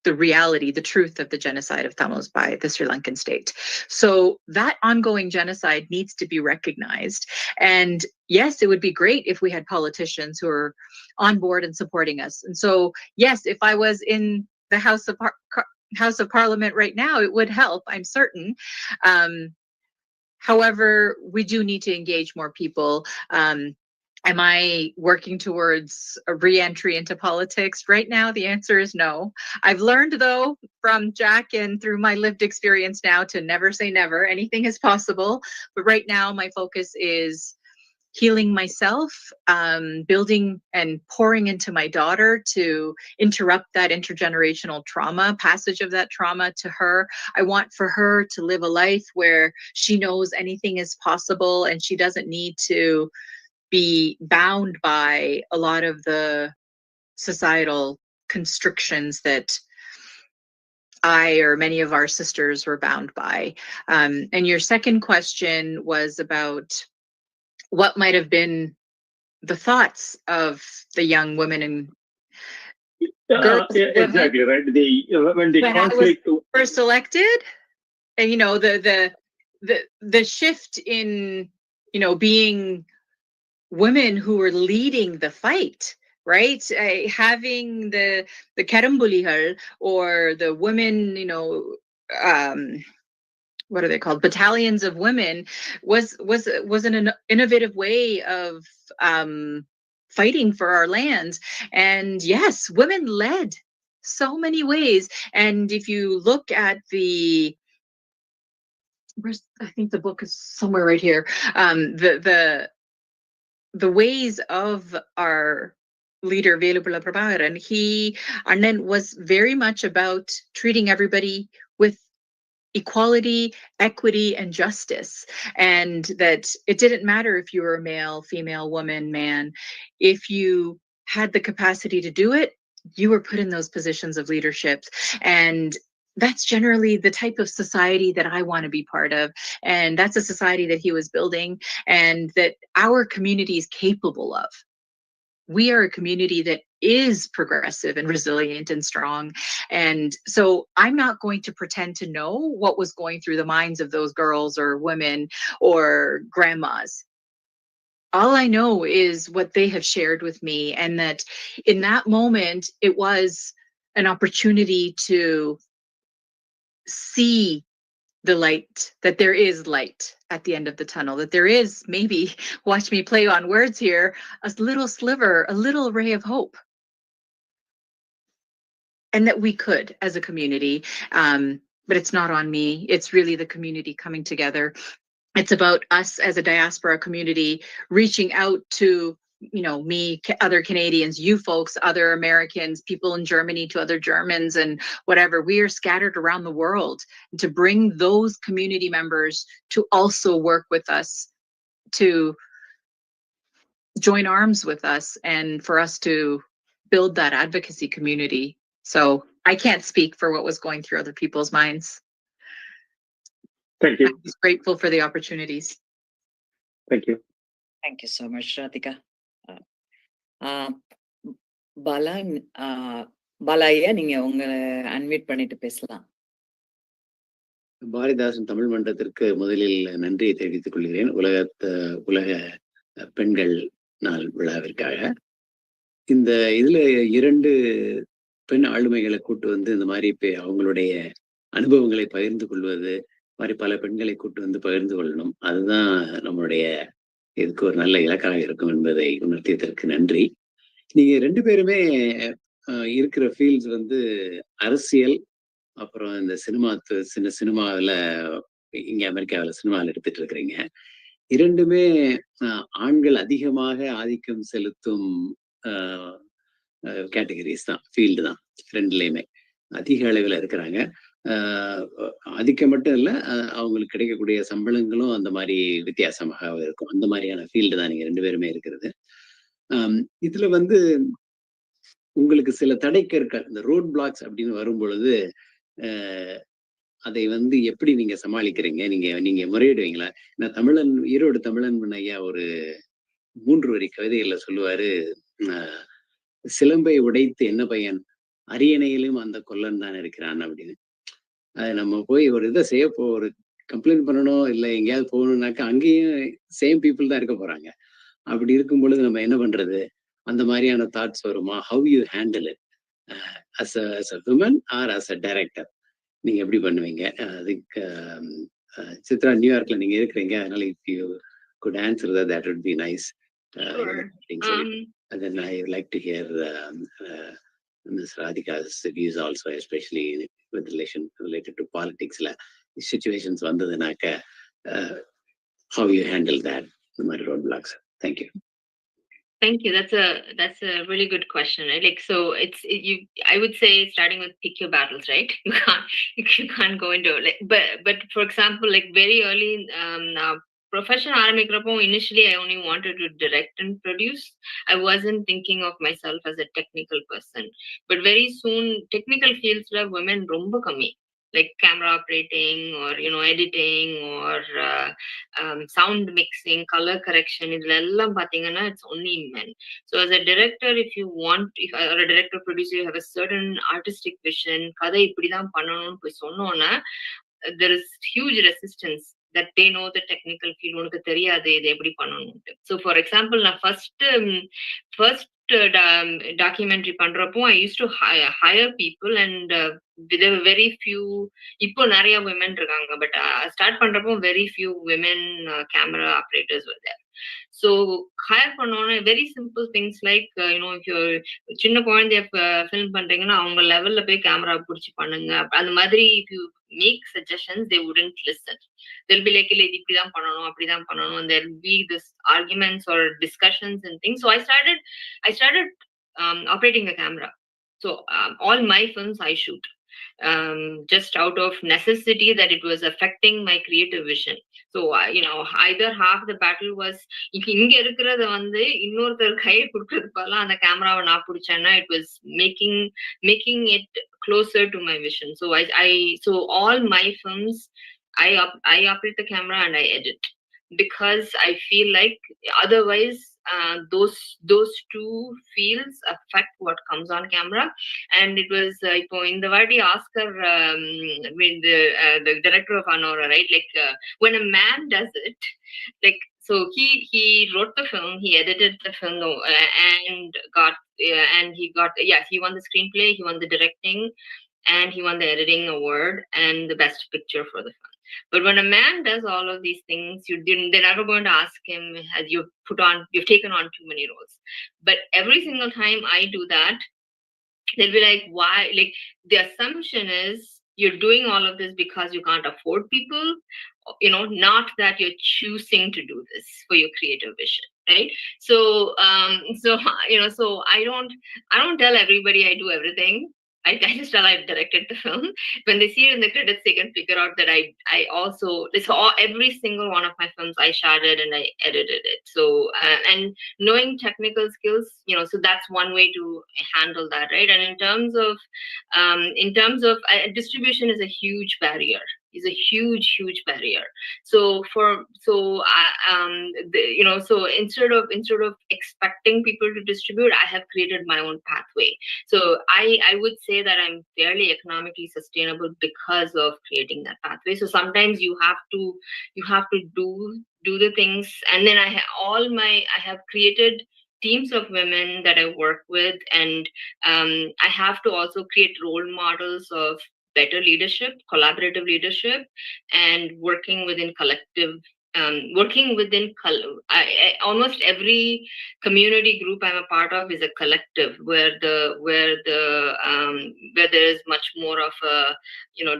the reality, the truth of the genocide of Tamils by the Sri Lankan state. So that ongoing genocide needs to be recognized. And yes, it would be great if we had politicians who are on board and supporting us. And so, yes, if I was in the House of Parliament right now, it would help, I'm certain. However, we do need to engage more people. Am I working towards a re-entry into politics? Right now, the answer is no. I've learned, though, from Jack and through my lived experience now to never say never. Anything is possible. But right now, my focus is healing myself, building and pouring into my daughter to interrupt that intergenerational trauma, passage of that trauma to her. I want for her to live a life where she knows anything is possible and she doesn't need to be bound by a lot of the societal constrictions that I or many of our sisters were bound by. And your second question was about what might have been the thoughts of the young women and girls, Yeah, exactly right. When the when I was conflict first elected, and the shift in being women who were leading the fight, right? Having the Karambulihal, or the women, what are they called? Battalions of women, was an innovative way of fighting for our lands. And yes, women led so many ways. And if you look at I think the book is somewhere right here. The ways of our leader Velupula Prabhakaran, Annan was very much about treating everybody with equality, equity, and justice. And that it didn't matter if you were a male, female, woman, man. If you had the capacity to do it, you were put in those positions of leadership. And that's generally the type of society that I want to be part of. And that's a society that he was building and that our community is capable of. We are a community that is progressive and resilient and strong. And so I'm not going to pretend to know what was going through the minds of those girls or women or grandmas. All I know is what they have shared with me, and that in that moment, it was an opportunity to see the light, that there is light at the end of the tunnel, that there is, maybe, watch me play on words here, a little sliver, a little ray of hope. And that we could as a community, but it's not on me. It's really the community coming together. It's about us as a diaspora community reaching out to me, other Canadians, you folks, other Americans, people in Germany, to other Germans, and whatever. We are scattered around the world, to bring those community members to also work with us, to join arms with us, and for us to build that advocacy community. So I can't speak for what was going through other people's minds. Thank you. I'm just grateful for the opportunities. Thank you. Thank you so much, Radhika. பாலாயா, நீங்க உங்களை unmute பண்ணிட்டு பேசலாம். பாரதிதாசன் தமிழ் மன்றத்திற்கு முதலில் நன்றியை தெரிவித்துக் கொள்கிறேன். உலக பெண்கள் நாள் விழாவிற்காக. இந்த இதுல 2 பெண் ஆளுமைகளை கூட்டு வந்து இந்த மாதிரி அவங்களுடைய அனுபவங்களை பகிர்ந்து கொள்வது மாதிரி பல பெண்களை கூட்டு வந்து பகிர்ந்து கொள்ளணும். அதுதான் நம்மளுடைய இதுக்கு ஒரு நல்ல இலக்காக இருக்கும் என்பதை உணர்த்தியதற்கு நன்றி. நீங்க 2 பேருமே இருக்கிற ஃபீல்ட்ஸ் வந்து அரசியல், அப்புறம் இந்த சினிமாவில் இங்க அமெரிக்காவில் சினிமாவில் எடுத்துட்டு இருக்கிறீங்க. 2மே ஆண்கள் அதிகமாக ஆதிக்கம் செலுத்தும் கேட்டகரிஸ் தான், ஃபீல்டு தான். 2லையுமே அதிக அளவில் இருக்கிறாங்க. ஆதிக்கம் மட்டும் இல்லை, அவங்களுக்கு கிடைக்கக்கூடிய சம்பளங்களும் அந்த மாதிரி வித்தியாசமாக இருக்கும். அந்த மாதிரியான ஃபீல்டு தான் நீங்க 2 பேருமே இருக்கிறது. இதுல வந்து உங்களுக்கு சில தடைக்கற்கள், இந்த ரோட் பிளாக்ஸ் அப்படின்னு வரும் பொழுது அதை வந்து எப்படி நீங்க சமாளிக்கிறீங்க? நீங்க முறையிடுவீங்களா? நான் ஈரோடு தமிழன்பன் ஐயா ஒரு 3 வரி கவிதைகள்ல சொல்லுவாரு, சிலம்பை உடைத்து என்ன பையன், அரியணையிலும் அந்த கொல்லன் தான் இருக்கிறான் அப்படின்னு. அது நம்ம போய் ஒரு இதை ஒரு கம்ப்ளைண்ட் பண்ணணும், இல்லை எங்கேயாவது போகணும்னாக்கா அங்கேயும் சேம் பீப்புள் தான் இருக்க போறாங்க. அப்படி இருக்கும் பொழுது நம்ம என்ன பண்றது? அந்த மாதிரியான தாட்ஸ் வருமா? How you handle it as a woman or as a director? நீங்க எப்படி பண்ணுவீங்க? அதுக்கு சித்ரா நியூயார்க்ல நீங்க இருக்கிறீங்க, அதனால if you could answer that would be nice. Sure. And then I would like to hear Ms. Radhika's views also, especially with related to politics. Situations vandadunaka, how you handle that, the roadblocks. Thank you. Thank you. That's a really good question. Right? Like, so I would say starting with pick your battles, right? You can't go into like, but for example, like very early, profession ஆரம்பிக்கிறப்போ initially I only wanted to direct and produce. I wasn't thinking of myself as a technical person, but very soon technical fields la women ரொம்ப கம்மி, like camera operating or editing or sound mixing, color correction, இதுல எல்லாம் பாத்தீங்கன்னா it's only men. So as a director, or a director producer, you have a certain artistic vision, கதை இப்படிதான் பண்ணணும்னு போய் சொன்னோன்னா there is huge resistance that they know the technical field, உனக்கு தெரியாது இது எப்படி பண்ணணும்னு. So for example, நான் first documentary பண்றப்போ I used to hire people and there were very few, இப்போ நிறைய women இருக்காங்க, but start பண்றப்போ very few women camera operators were there. So hire பண்ணோன்னா very simple things like if you're சின்ன குழந்தைய film பண்றீங்கன்னா அவங்க லெவல்ல போய் கேமரா பிடிச்சி பண்ணுங்க, அந்த மாதிரி if you make suggestions they wouldn't listen. They'll be like, இது இப்படிதான் பண்ணணும் அப்படிதான் பண்ணணும், and there'll be this arguments or discussions and things. So I started operating a camera. So all my films I shoot just out of necessity that it was affecting my creative vision. So either half the battle was இங்க இருக்கிறத வந்து இன்னொருத்தர் கையை கொடுக்கறது பதிலா அந்த கேமராவை நான் பிடிச்சேன்னா it was making it closer to my vision. So so all my films I operate the camera and I edit, because I feel like otherwise those two fields affect what comes on camera. And it was in the vaadi Oscar the director of Anora, right, like when a man does it, like, so he wrote the film, he edited the film, and he won the screenplay, he won the directing, and he won the editing award and the best picture for the film. But when a man does all of these things, they're never going to ask him, you've taken on too many roles. But every single time I do that, they'll be like, why? Like, the assumption is you're doing all of this because you can't afford people, not that you're choosing to do this for your creative vision, right? So so I don't tell everybody I do everything. I just tell I've directed the film. When they see it in the credits, they can figure out that I also, every single one of my films I shot it and I edited it. So and knowing technical skills, so that's one way to handle that, right? And in terms of distribution is a huge barrier. Is a huge barrier. So instead of expecting people to distribute, I have created my own pathway. So I would say that I'm fairly economically sustainable because of creating that pathway. So sometimes you have to do the things, and then I have created teams of women that I work with, and I have to also create role models of better leadership, collaborative leadership, and working within almost every community group I'm a part of is a collective where there is much more of a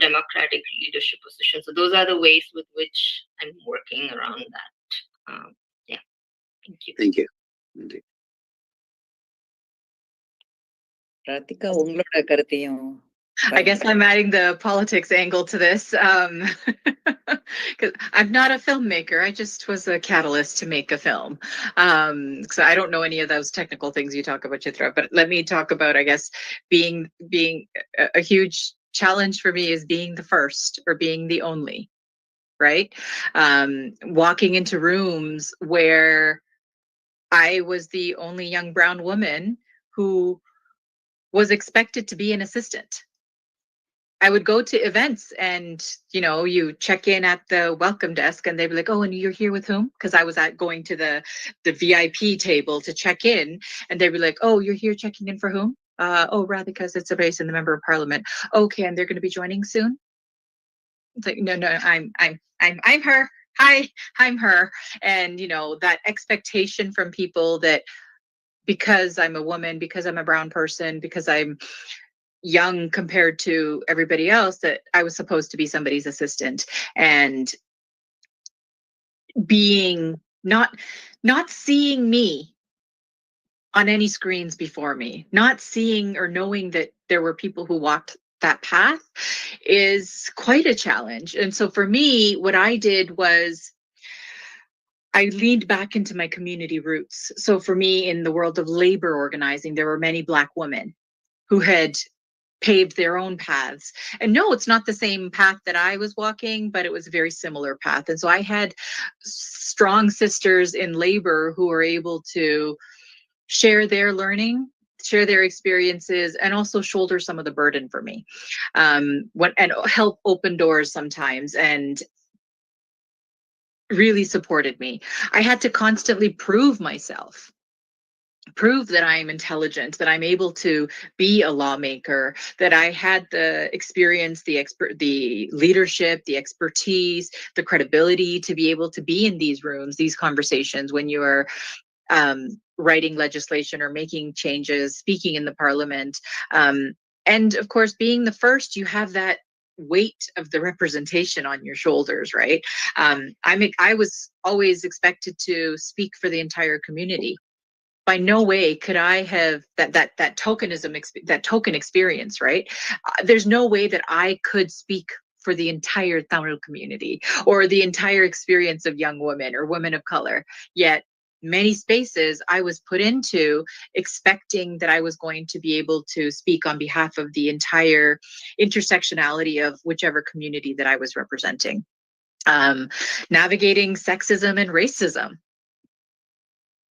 democratic leadership position. So those are the ways with which I'm working around that. Yeah, thank you. Thank you. Radhika, உங்களோட கருத்தையும். I guess I'm adding the politics angle to this. Because I'm not a filmmaker. I just was a catalyst to make a film. So I don't know any of those technical things you talk about, Chitra. But let me talk about, I guess, being a huge challenge for me is being the first or being the only, right? Walking into rooms where I was the only young brown woman who was expected to be an assistant. I would go to events and, you check in at the welcome desk and they'd be like, oh, and you're here with whom? Because I was going to the VIP table to check in, and they'd be like, oh, you're here checking in for whom? Oh, Radhika Sitsabasin, the member of parliament. Okay, and they're going to be joining soon? It's like, no, I'm her. hi, I'm her. And, that expectation from people that because I'm a woman, because I'm a brown person, because I'm young compared to everybody else, that I was supposed to be somebody's assistant, and being not seeing me on any screens before me, not seeing or knowing that there were people who walked that path is quite a challenge. And so for me, what I did was I leaned back into my community roots. So for me, in the world of labor organizing, there were many Black women who had paved their own paths. And no, it's not the same path that I was walking, but it was a very similar path. And so I had strong sisters in labor who were able to share their learning, share their experiences, and also shoulder some of the burden for me, and help open doors sometimes, and really supported me. I had to constantly prove myself, prove that I'm intelligent, that I'm able to be a lawmaker, that I had the experience, the leadership, the expertise, the credibility to be able to be in these rooms, these conversations when you are writing legislation or making changes, speaking in the parliament. And of course, being the first, you have that weight of the representation on your shoulders, right? I was always expected to speak for the entire community. By no way could I have that tokenism, that token experience, right? There's no way that I could speak for the entire Tamil community or the entire experience of young women or women of color. Yet many spaces I was put into expecting that I was going to be able to speak on behalf of the entire intersectionality of whichever community that I was representing. Navigating sexism and racism.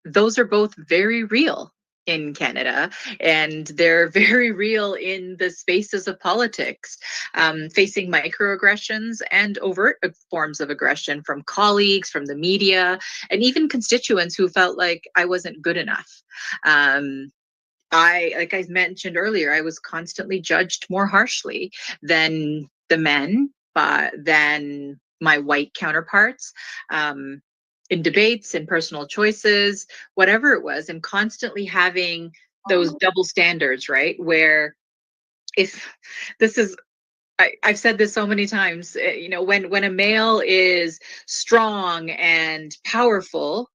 Those are both very real in Canada, and they're very real in the spaces of politics, facing microaggressions and overt forms of aggression from colleagues, from the media, and even constituents who felt like I wasn't good enough. Like I mentioned earlier, I was constantly judged more harshly than the men, than my white counterparts. In debates and personal choices, whatever it was, and constantly having those double standards, right? Where if this is, I've said this so many times, when a male is strong and powerful,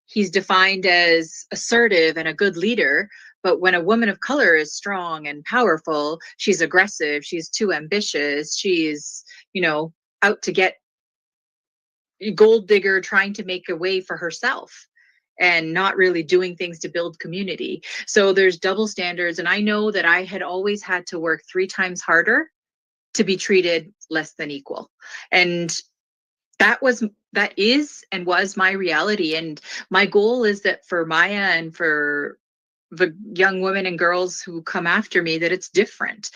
he's defined as assertive and a good leader. But when a woman of color is strong and powerful, she's aggressive, she's too ambitious, she's, out to get gold digger, trying to make a way for herself and not really doing things to build community. So there's double standards. And I know that I had always had to work 3 times harder to be treated less than equal. And that is and was my reality. And my goal is that for Maya and for the young women and girls who come after me, that it's different.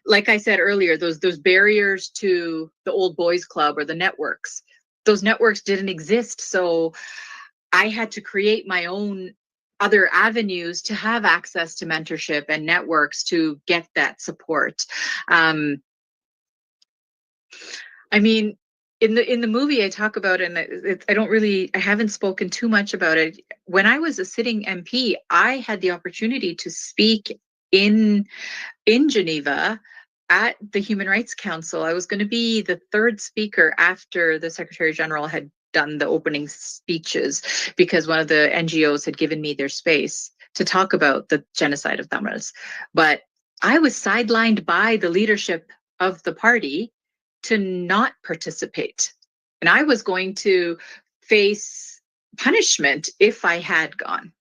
Like I said earlier, those barriers to the old boys club or the networks, those networks didn't exist. So I had to create my own other avenues to have access to mentorship and networks to get that support. I mean, in the movie I talk about, and I haven't spoken too much about it. When I was a sitting MP, I had the opportunity to speak in Geneva at the Human Rights Council. I was going to be the 3rd speaker after the Secretary General had done the opening speeches, because one of the NGOs had given me their space to talk about the genocide of Tamils. But I was sidelined by the leadership of the party to not participate. And I was going to face punishment if I had gone.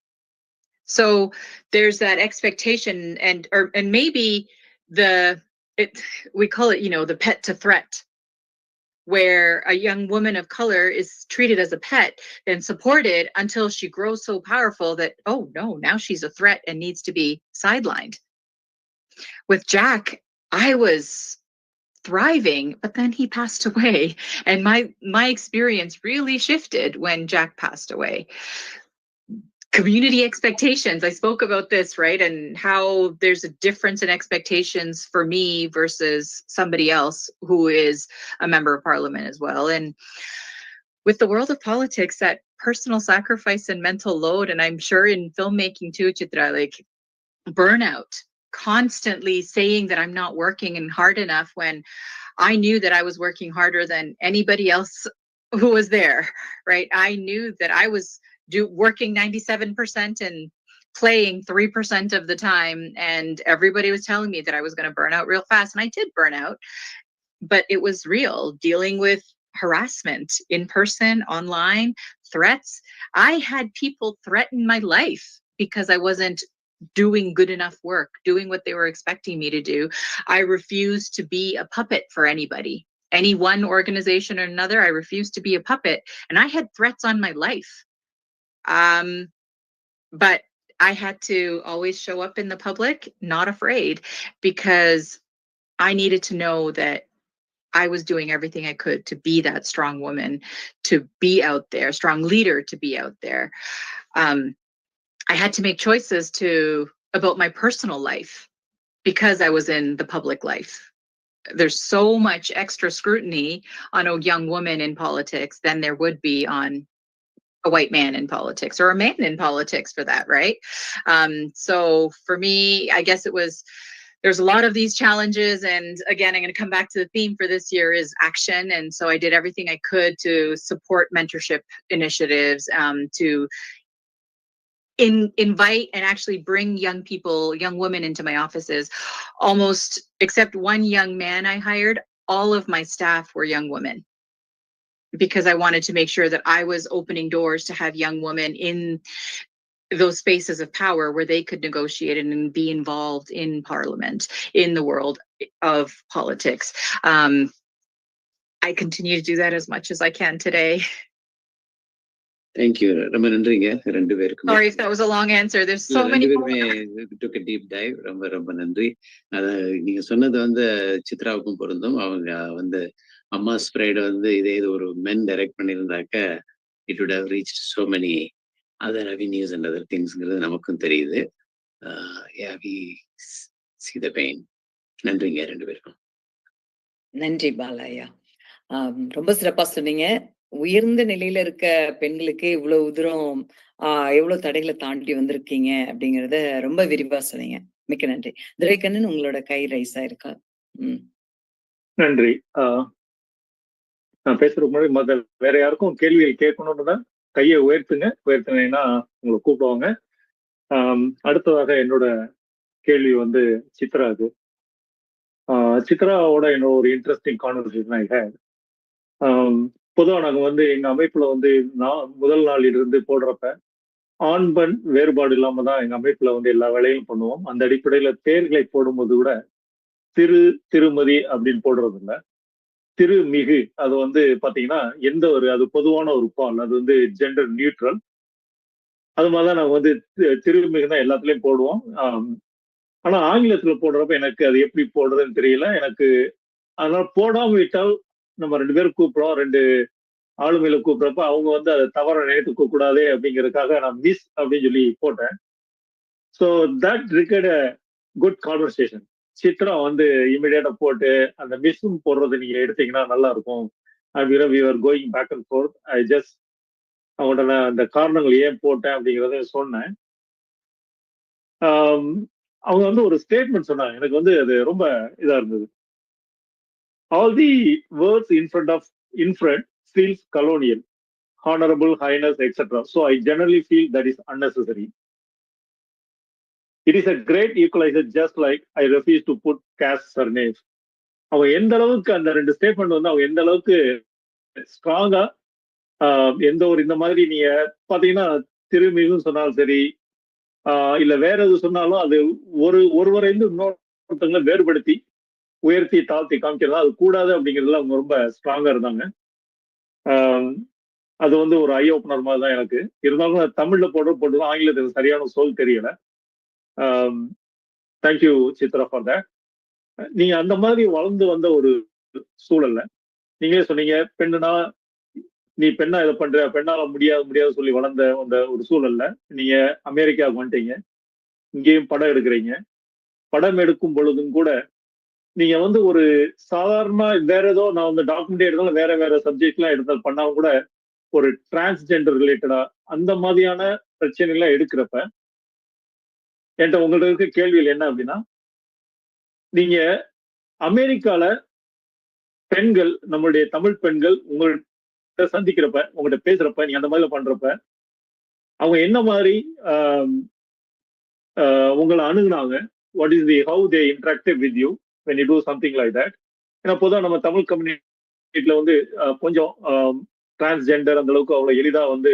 So there's that expectation, and maybe we call it, the pet to threat, where a young woman of color is treated as a pet and supported until she grows so powerful that, oh no, now she's a threat and needs to be sidelined. With Jack, I was thriving, but then he passed away, and my experience really shifted when Jack passed away. community expectations. I spoke about this, right? And how there's a difference in expectations for me versus somebody else who is a member of parliament as well. And with the world of politics, that personal sacrifice and mental load, and I'm sure in filmmaking too, Chitra, like burnout, constantly saying that I'm not working and hard enough when I knew that I was working harder than anybody else who was there, right? I knew that I was working 97% and playing 3% of the time, and everybody was telling me that I was going to burn out real fast, and I did burn out, but it was real, dealing with harassment in person, online, threats. I had people threaten my life because I wasn't doing good enough work, doing what they were expecting me to do. I refused to be a puppet for anybody, any one organization or another. I refused to be a puppet, and I had threats on my life. But I had to always show up in the public, not afraid, because I needed to know that I was doing everything I could to be that strong woman, to be out there, strong leader to be out there. I had to make choices about my personal life because I was in the public life. There's so much extra scrutiny on a young woman in politics than there would be on a white man in politics, or a man in politics for that, right? So for me, I guess there's a lot of these challenges. And again, I'm going to come back to the theme for this year is action. And so I did everything I could to support mentorship initiatives, to invite and actually bring young women into my offices. Almost, except one young man I hired, all of my staff were young women, because I wanted to make sure that I was opening doors to have young women in those spaces of power where they could negotiate and be involved in parliament, in the world of politics. I continue to do that as much as I can today. Thank you. ரொம்ப நன்றிங்க ரெண்டு பேருக்கும். Sorry if that was a long answer. There's so many. ரெண்டு பேருமே took a deep dive. ரொம்ப ரொம்ப நன்றி. நீங்க சொன்னது வந்து சித்ராவுக்கும் பொருந்தும். அவங்க வந்து அம்மா ஸ்ப்ரேட் வந்து இதே ஒரு மென் direct பண்ணியிருந்தாக்க it would have reached so many other avenues and other thingsங்கிறது நமக்கும் தெரியுது. Yeah, we see the pain. நன்றிங்க ரெண்டு பேருக்கும். நன்றி பாலையா. ரொம்ப சிறப்பா சொன்னீங்க. உயர்ந்த நிலையில இருக்க பெண்களுக்கு இவ்வளவு தூரம் எவ்வளவு தடைகளை தாண்டி வந்திருக்கீங்க அப்படிங்கறத ரொம்ப விரிவா சொன்னீங்க. மிக்க நன்றி. துரைக்கண்ணன், உங்களோட கை ரைஸ் ஆயிருக்கா? நன்றி. நான் பேசுறதுக்கு முன்னாடி வேற யாருக்கும் கேள்விகள் கேட்கணும்னு தான் கையை உயர்த்துனீங்கன்னா உங்களை கூப்பிடுவாங்க. அடுத்ததாக என்னோட கேள்வி வந்து சித்ராவுக்கு. சித்ராவோட என்னோட ஒரு இன்ட்ரெஸ்டிங் கான்வர்சேஷன் ஆக பொதுவாக நாங்கள் வந்து எங்க அமைப்புல வந்து முதல் நாளிலிருந்து போடுறப்ப ஆண் பெண் வேறுபாடு இல்லாம தான் எங்க அமைப்புல வந்து எல்லா வேலையும் பண்ணுவோம். அந்த அடிப்படையில பேர்களை போடும்போது கூட திருமதி அப்படின்னு போடுறது இல்லை, திருமிகு. அது வந்து பாத்தீங்கன்னா அது பொதுவான ஒரு பால், அது வந்து ஜெண்டர் நியூட்ரல். அது மாதிரிதான் நாங்க வந்து திருமிகு தான் எல்லாத்துலயும் போடுவோம். ஆனா ஆங்கிலத்துல போடுறப்ப எனக்கு அது எப்படி போடுறதுன்னு தெரியல எனக்கு. அதனால போடாம விட்டால் நம்ம ரெண்டு பேரும் கூப்பிடுறோம், ரெண்டு ஆளுமையில கூப்பிடுறப்ப அவங்க வந்து அதை தவற நினைத்துக்க கூடாதே அப்படிங்கறதுக்காக நான் மிஸ் அப்படின்னு சொல்லி போட்டேன். So that required a good conversation. Chitra வந்து இமிடியேட்டா போட்டு அந்த மிஸ்ஸும் போடுறது நீங்க எடுத்தீங்கன்னா நல்லா இருக்கும் அப்படிங்கிற we were going back and forth. I just அவங்கள்ட்ட நான் அந்த காரணங்கள் ஏன் போட்டேன் அப்படிங்கிறத சொன்னேன். அவங்க வந்து ஒரு ஸ்டேட்மெண்ட் சொன்னாங்க, எனக்கு வந்து அது ரொம்ப இதா இருந்தது. All the words in front feels colonial, honorable, highness, etc. So I generally feel that is unnecessary. It is a great equalizer, just like I refuse to put caste surnames. அவங்க எந்த அளவுக்கு அந்த ரெண்டு ஸ்டேட்மெண்ட் வந்து அவங்க எந்த அளவுக்கு ஸ்ட்ராங்கா எந்த ஒரு இந்த மாதிரி நீங்க பாத்தீங்கன்னா திருமிகும் சொன்னாலும் சரி, இல்ல வேற எது சொன்னாலும் அது ஒருவரை இன்னொருத்தங்களை வேறுபடுத்தி உயர்த்தி தாழ்த்தி காமிக்கிறதா அது கூடாது அப்படிங்கிறதுல அவங்க ரொம்ப ஸ்ட்ராங்கா இருந்தாங்க. அது வந்து ஒரு ஐ ஓப்பனர் மாதிரி தான் எனக்கு. இருந்தாலும் தமிழ்ல போட்டு ஆங்கிலத்துக்கு சரியான சொல் தெரியல. Thank you Chitra for that. நீங்க அந்த மாதிரி வளர்ந்து வந்த ஒரு சூழல்ல நீங்களே சொன்னீங்க, பெண்ணுனா நீ பெண்ணா இதை பண்ற, பெண்ணால முடியாது சொல்லி வளர்ந்த அந்த ஒரு சூழல்ல நீங்க அமெரிக்காவுக்கு வந்துட்டீங்க. இங்கேயும் படம் எடுக்கிறீங்க. படம் எடுக்கும் பொழுதும் கூட நீங்க வந்து ஒரு சாதாரண வேற ஏதோ நான் வந்து டாக்குமெண்ட்ரி எடுத்தாலும் வேற சப்ஜெக்ட் எல்லாம் எடுத்தாலும் பண்ணாலும் கூட ஒரு டிரான்ஸ்ஜெண்டர் ரிலேட்டடா அந்த மாதிரியான பிரச்சனைகளை எடுக்கிறப்ப என்கிட்ட உங்கள்ட்ட இருக்க கேள்விகள் என்ன அப்படின்னா, நீங்க அமெரிக்கால பெண்கள், நம்மளுடைய தமிழ் பெண்கள் உங்கள்கிட்ட சந்திக்கிறப்ப, உங்கள்கிட்ட பேசுறப்ப, நீங்க அந்த மாதிரி பண்றப்ப அவங்க என்ன மாதிரி உங்களை அணுகுனாங்க? What is the how they interactive with you when you do something like that? ஏன்னா பொதுவாக நம்ம தமிழ் கம்யூனிட்டியில வந்து கொஞ்சம் டிரான்ஸ்ஜெண்டர் அந்த அளவுக்கு அவ்வளவு எளிதா வந்து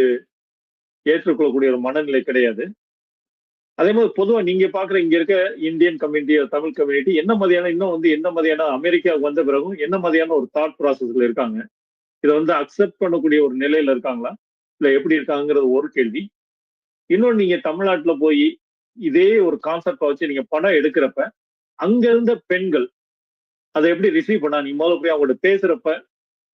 ஏற்றுக்கொள்ளக்கூடிய ஒரு மனநிலை கிடையாது. அதே மாதிரி பொதுவாக நீங்க பாக்குற இங்க இருக்க இந்தியன் கம்யூனிட்டி, தமிழ் கம்யூனிட்டி என்ன மாதிரியான இன்னும் வந்து என்ன மாதிரியான அமெரிக்காவுக்கு வந்த பிறகும் என்ன மாதிரியான ஒரு தாட் ப்ராசஸ்ல இருக்காங்க? இதை வந்து அக்செப்ட் பண்ணக்கூடிய ஒரு நிலையில இருக்காங்களா, இல்ல எப்படி இருக்காங்கிறது ஒரு கேள்வி. இன்னொன்னு, நீங்க தமிழ்நாட்டுல போய் இதே ஒரு கான்செப்டை வச்சு நீங்க படம் எடுக்கிறப்ப அங்க இருந்த பெண்கள் அதை எப்படி ரிசீவ் பண்ணாங்க? நீங்க முதல்ல போய் அவங்கள்ட்ட பேசுறப்ப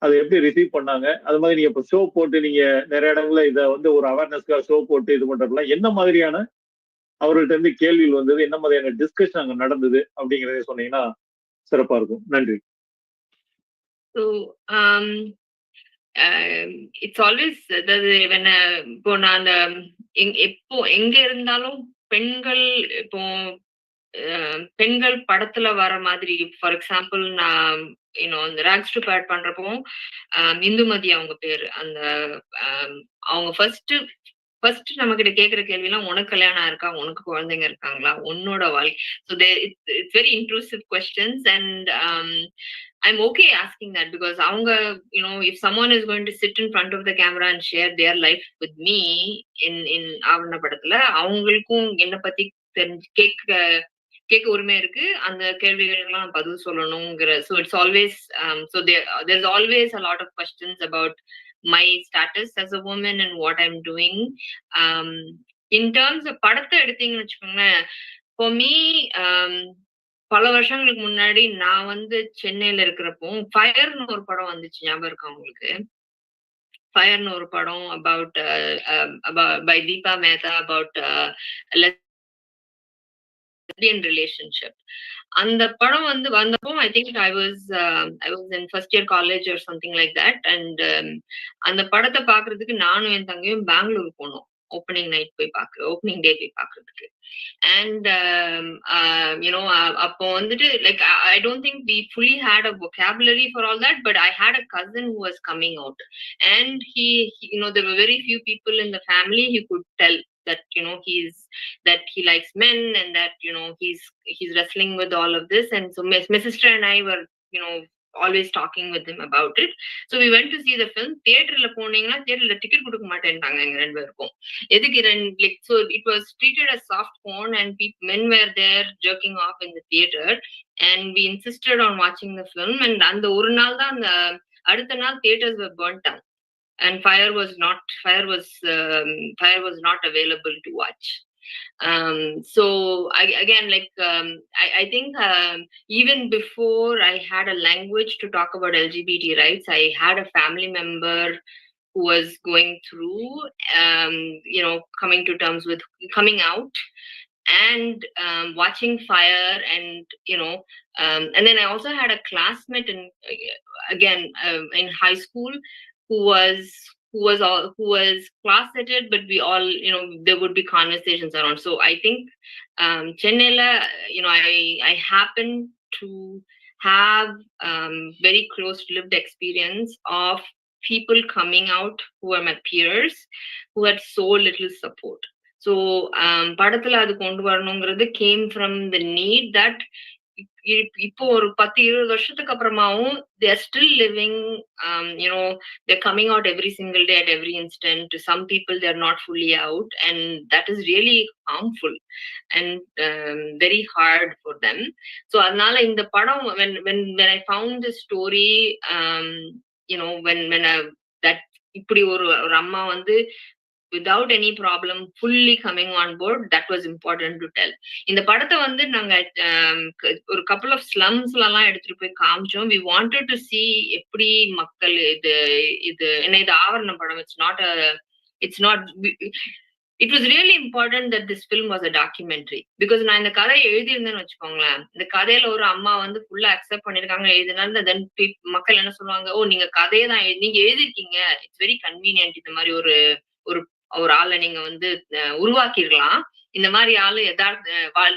அதை எப்படி ரிசீவ் பண்ணாங்க? அது மாதிரி நீங்க இப்ப ஷோ போட்டு நீங்க நிறைய இடங்கள்ல இதை வந்து ஒரு அவேர்னஸ்க்காக ஷோ போட்டு இது பண்றதுலாம் என்ன மாதிரியான அவர்கள்ட்ட இருந்து கேள்விகள் வந்தது, என்ன மாதிரியான டிஸ்கஷன் அங்க நடந்தது அப்படிங்கறத சொன்னீங்கன்னா சிறப்பா இருக்கும். நன்றி. So, it's always இப்போ நான் அந்த எப்போ எங்க இருந்தாலும் பெண்கள் இப்போ பெண்கள் படத்துல வர மாதிரி, ஃபார் எக்ஸாம்பிள் நான் இந்த ராக்ஸ் டு பேட் பண்றப்போ இந்துமதி அவங்க பேரு, அந்த அவங்க ஃபர்ஸ்ட் நம்ம கிட்ட கேக்குற கேள்விலாம், உனக்கு கல்யாணம் இருக்கா, உனக்கு குழந்தைங்க இருக்காங்களா, உன்னோட வாழ்க்கை. So it's very intrusive questions and I'm okay asking that because அவங்க if someone is going to sit in front of the camera and share their life with me in ஆவண படத்துல, அவங்களுக்கும் என்ன பத்தி கேட்க உரிமை இருக்கு. அந்த கேள்விகளுக்கெல்லாம் நான் பதில் சொல்லணுங்கிற. So it's always so there's always a lot of questions about my status as a woman and what I'm doing. In terms of படத்தை எடுத்தீங்கன்னு வச்சுக்கோங்களேன், for me பல வருஷங்களுக்கு முன்னாடி நான் வந்து சென்னையில இருக்கிறப்போ ஃபயர்னு ஒரு படம் வந்துச்சு, ஞாபகம் இருக்கா உங்களுக்கு? ஃபயர்னு ஒரு படம் about by Deepa Mehta about lesbian relationship. அந்த படம் வந்து வந்தப்போ I think I was in first year college or something like that. And அந்த படத்தை பாக்குறதுக்கு நானும் என் தங்கையும் பெங்களூர் போனோம், ஓப்பனிங் டே போய் பாக்குறதுக்கு. And அப்போ வந்துட்டு like I don't think we fully had a vocabulary for all that, but I had a cousin who was coming out, and he there were very few people in the family he could tell that that he likes men and that he's wrestling with all of this. And so my sister and I were always talking with him about it. So we went to see the film. Theaterல போனீங்கன்னா தியேட்டர்ல ticket கொடுக்க மாட்டேன்ட்டாங்க எங்க ரெண்டு பேருக்கும். எதுக்கு like so it was treated as soft porn and men were there jerking off in the theater, and we insisted on watching the film. And அந்த ஒரு நாள் தான், அந்த அடுத்த நாள் theaters were burnt down and fire was not available to watch. So I think even before I had a language to talk about LGBT rights, I had a family member who was going through coming to terms with coming out and watching fire. And and then I also had a classmate in high school who was closeted, but we all there would be conversations around. So I think Chennai'la I happened to have very close lived experience of people coming out who are my peers who had so little support. So படத்துல அது கொண்டு வரணுங்கிறது came from the need that இப்போ ஒரு 10-20 வருஷத்துக்கு அப்புறமாவும் they are still living, they're coming out every single day at every instant. To some people they are not fully out, and that is really harmful and very hard for them. So அதனால இந்த படம் when I found this story, when that இப்படி ஒரு அம்மா வந்து without any problem fully coming on board. That was important to tell. இந்த படத்தை வந்து நாங்க ஒரு couple of slumsலாம் எடுத்துட்டு போய் காமிச்சோம். We wanted to see எப்படி மக்கள் இது என்ன இது ஆவரண படம். It's not it was really important that this film was a documentary, because நான் இந்த கதையை எழுதியிருந்தேன்னு வச்சுக்கோங்களேன், இந்த கதையில ஒரு அம்மா வந்து ஃபுல்லா அக்செப்ட் பண்ணிருக்காங்க எழுதினால, தென் மக்கள் என்ன சொல்லுவாங்க, ஓ நீங்க கதையை தான் நீங்க எழுதிருக்கீங்க, இட்ஸ் வெரி கன்வீனியன்ட், இந்த மாதிரி ஒரு ஒரு ஆளை நீங்க வந்து உருவாக்கிருக்கலாம், இந்த மாதிரி ஆளு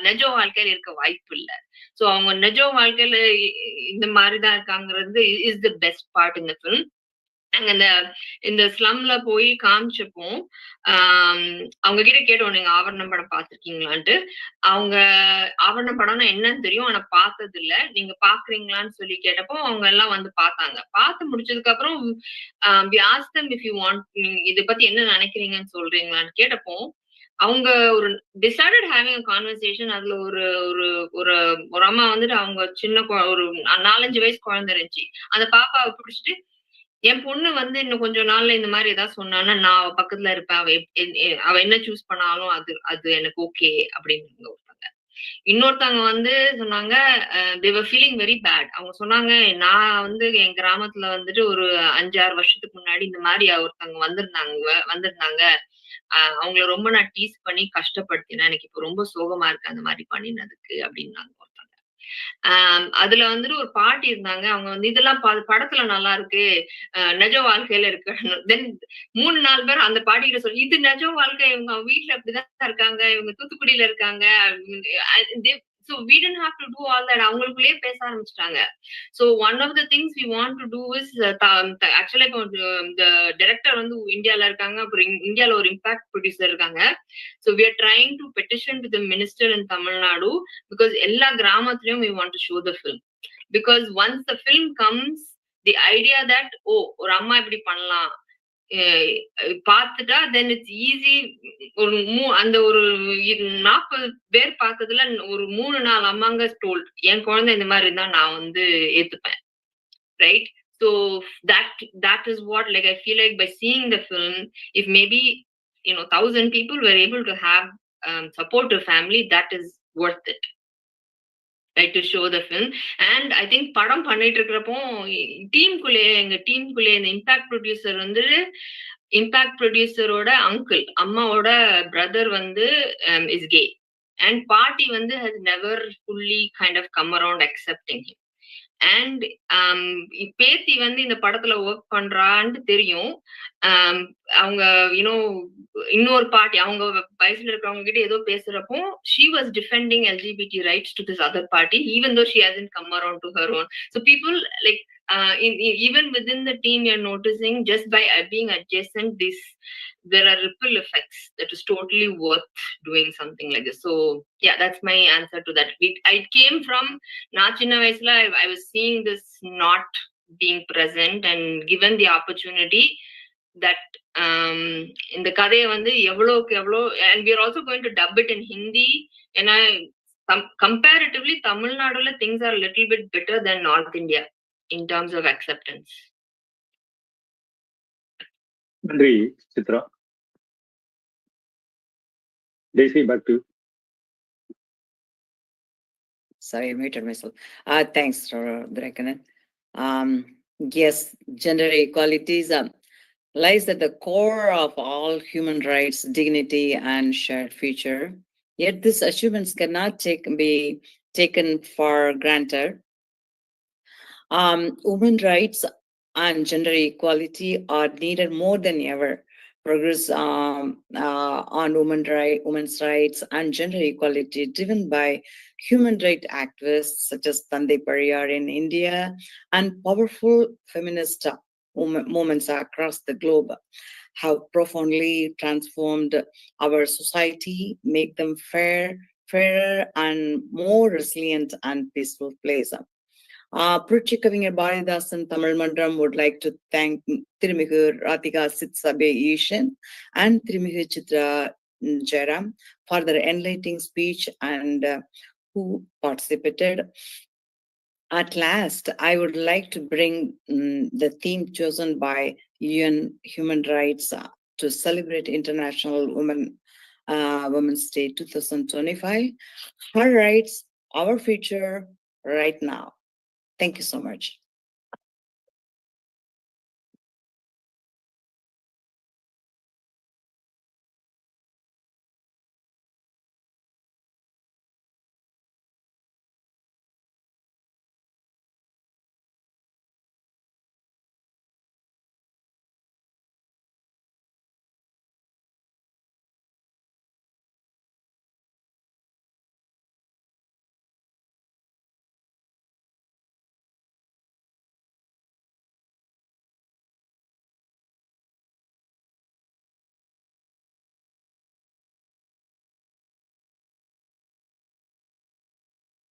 நிஜ வாழ்க்கையில இருக்க வாய்ப்பு இல்லை. சோ அவங்க நிஜ வாழ்க்கையில இந்த மாதிரிதான் இருக்காங்கிறது இஸ் த பெஸ்ட் பார்ட் இந்த ஃபிலிம். நாங்க இந்த ஸ்லம்ல போய் காமிச்சப்போ அவங்க கிட்ட கேட்டோம், நீங்க ஆவரணம் படம் பாத்திருக்கீங்களான்ட்டு. அவங்க ஆவரண படம்னா என்னன்னு தெரியும், ஆனா பார்த்தது இல்ல, நீங்க பாக்குறீங்களான்னு சொல்லி கேட்டப்போ அவங்க எல்லாம் வந்து பார்த்தாங்க. பார்த்து முடிச்சதுக்கு அப்புறம் we asked them if you want, இதை பத்தி என்ன நினைக்கிறீங்கன்னு சொல்றீங்களான்னு கேட்டப்போ அவங்க ஒரு decided having a conversation. அதுல ஒரு ஒரு ஒரு அம்மா வந்துட்டு அவங்க சின்ன ஒரு 4-5 வயசு குழந்தை இருந்துச்சு. அந்த பாப்பாவை பிடிச்சிட்டு, என் பொண்ணு வந்து இன்னும் கொஞ்ச நாள்ல இந்த மாதிரி ஏதாவது சொன்னான்னா நான் அவ பக்கத்துல இருப்பேன், அவ என்ன சூஸ் பண்ணாலும் அது எனக்கு ஓகே அப்படின்னு ஒருத்தங்க. இன்னொருத்தவங்க வந்து சொன்னாங்க, they were feeling very bad. அவங்க சொன்னாங்க, நான் வந்து என் கிராமத்துல வந்துட்டு ஒரு 5-6 வருஷத்துக்கு முன்னாடி இந்த மாதிரி ஒருத்தவங்க வந்திருந்தாங்க, அவங்கள ரொம்ப நான் டீஸ் பண்ணி கஷ்டப்படுத்தினேன், எனக்கு இப்ப ரொம்ப சோகமா இருக்கு அந்த மாதிரி பண்ணினதுக்கு அப்படின்னாங்க ஒருத்தவங்க. அதுல வந்துட்டு ஒரு பாட்டி இருந்தாங்க, அவங்க வந்து இதெல்லாம் படத்துல நல்லா இருக்கு, நிஜ வாழ்க்கையில இருக்கு. தென் 3-4 பேர் அந்த பாட்டி கிட்ட சொல்லி, இது நிஜ வாழ்க்கை, இவங்க வீட்டுல அப்படிதான் இருக்காங்க, இவங்க தூத்துக்குடியில இருக்காங்க. So we didn't have to do all that. அவங்களுக்குள்ளேயே பேச ஆரம்பிச்சிட்டாங்க. So one of the things we want to do is actually the director வந்து இந்தியால இருக்காங்க, அப்புறம் இந்தியால ஒரு இம்பாக்ட் ப்ரொடியூசர் இருக்காங்க. So we are trying to petition to the minister in Tamil Nadu, because எல்லா கிராமத்திலயும் we want to show the film. Because once the film comes, the idea that ஒரு அம்மா இப்படி பண்ணலாம் பார்த்துட்டா, தென் இட்ஸ் ஈஸி. அந்த ஒரு 40 பேர் பார்த்ததுல ஒரு 3-4 அம்மாங்க டோல்ட், என் குழந்தை இந்த மாதிரி இருந்தா நான் வந்து ஏத்துப்பேன், right? So that is what, like, I feel like by seeing the film, if maybe 1,000 people were able to have supportive family, that is worth it, right, to show the film. And I think படம் பண்ணிட்டு இருக்கிறப்போ எங்க டீமுக்குள்ளே இந்த impact producer வந்து, impact ப்ரொடியூசரோட uncle, அம்மாவோட brother வந்து is gay, and party வந்து has never fully kind of come around accepting him. And பேத்தி வந்து இந்த படத்துல ஒர்க் பண்றான்னு தெரியும். அவங்க இன்னொரு பார்ட்டி, அவங்க வயசுல இருக்கிறவங்க கிட்ட ஏதோ பேசுறப்போ she was defending LGBT rights to this other party, even though she hasn't come around to her own. So people like even within the team, you're noticing just by being adjacent, there are ripple effects that is totally worth doing something like this. So yeah, that's my answer to that. I came from நான் சின்ன வயசுல I was seeing this not being present, and given the opportunity that இந்த கதையை வந்து எவ்வளவுக்கு எவ்வளோ, and we are also going to dub it in Hindi, and comparatively தமிழ்நாடுல things are a little bit better than North India in terms of acceptance. நன்றி Chitra. Daisy, back to you. Sorry, I muted myself. Thanks, Drakanan. Yes, gender equalities lies at the core of all human rights, dignity, and shared future. Yet these achievements cannot be taken for granted. Women rights and gender equality are needed more than ever. Progress on women's rights and gender equality driven by human rights activists such as Tandai Periyar in India and powerful feminist movements across the globe have profoundly transformed our society, make them fairer and more resilient and peaceful place. புரட்சி கவிஞர் பாரதிதாசன் தமிழ் மன்றம் would like to thank திருமிகு Radhika சித்சபே Eshan and திருமிகு Chitra Jayaram for their enlightening speech and who participated. At last, I would like to bring the theme chosen by UN Human Rights to celebrate International Women's Day 2025. Her rights, our future, right now. Thank you so much.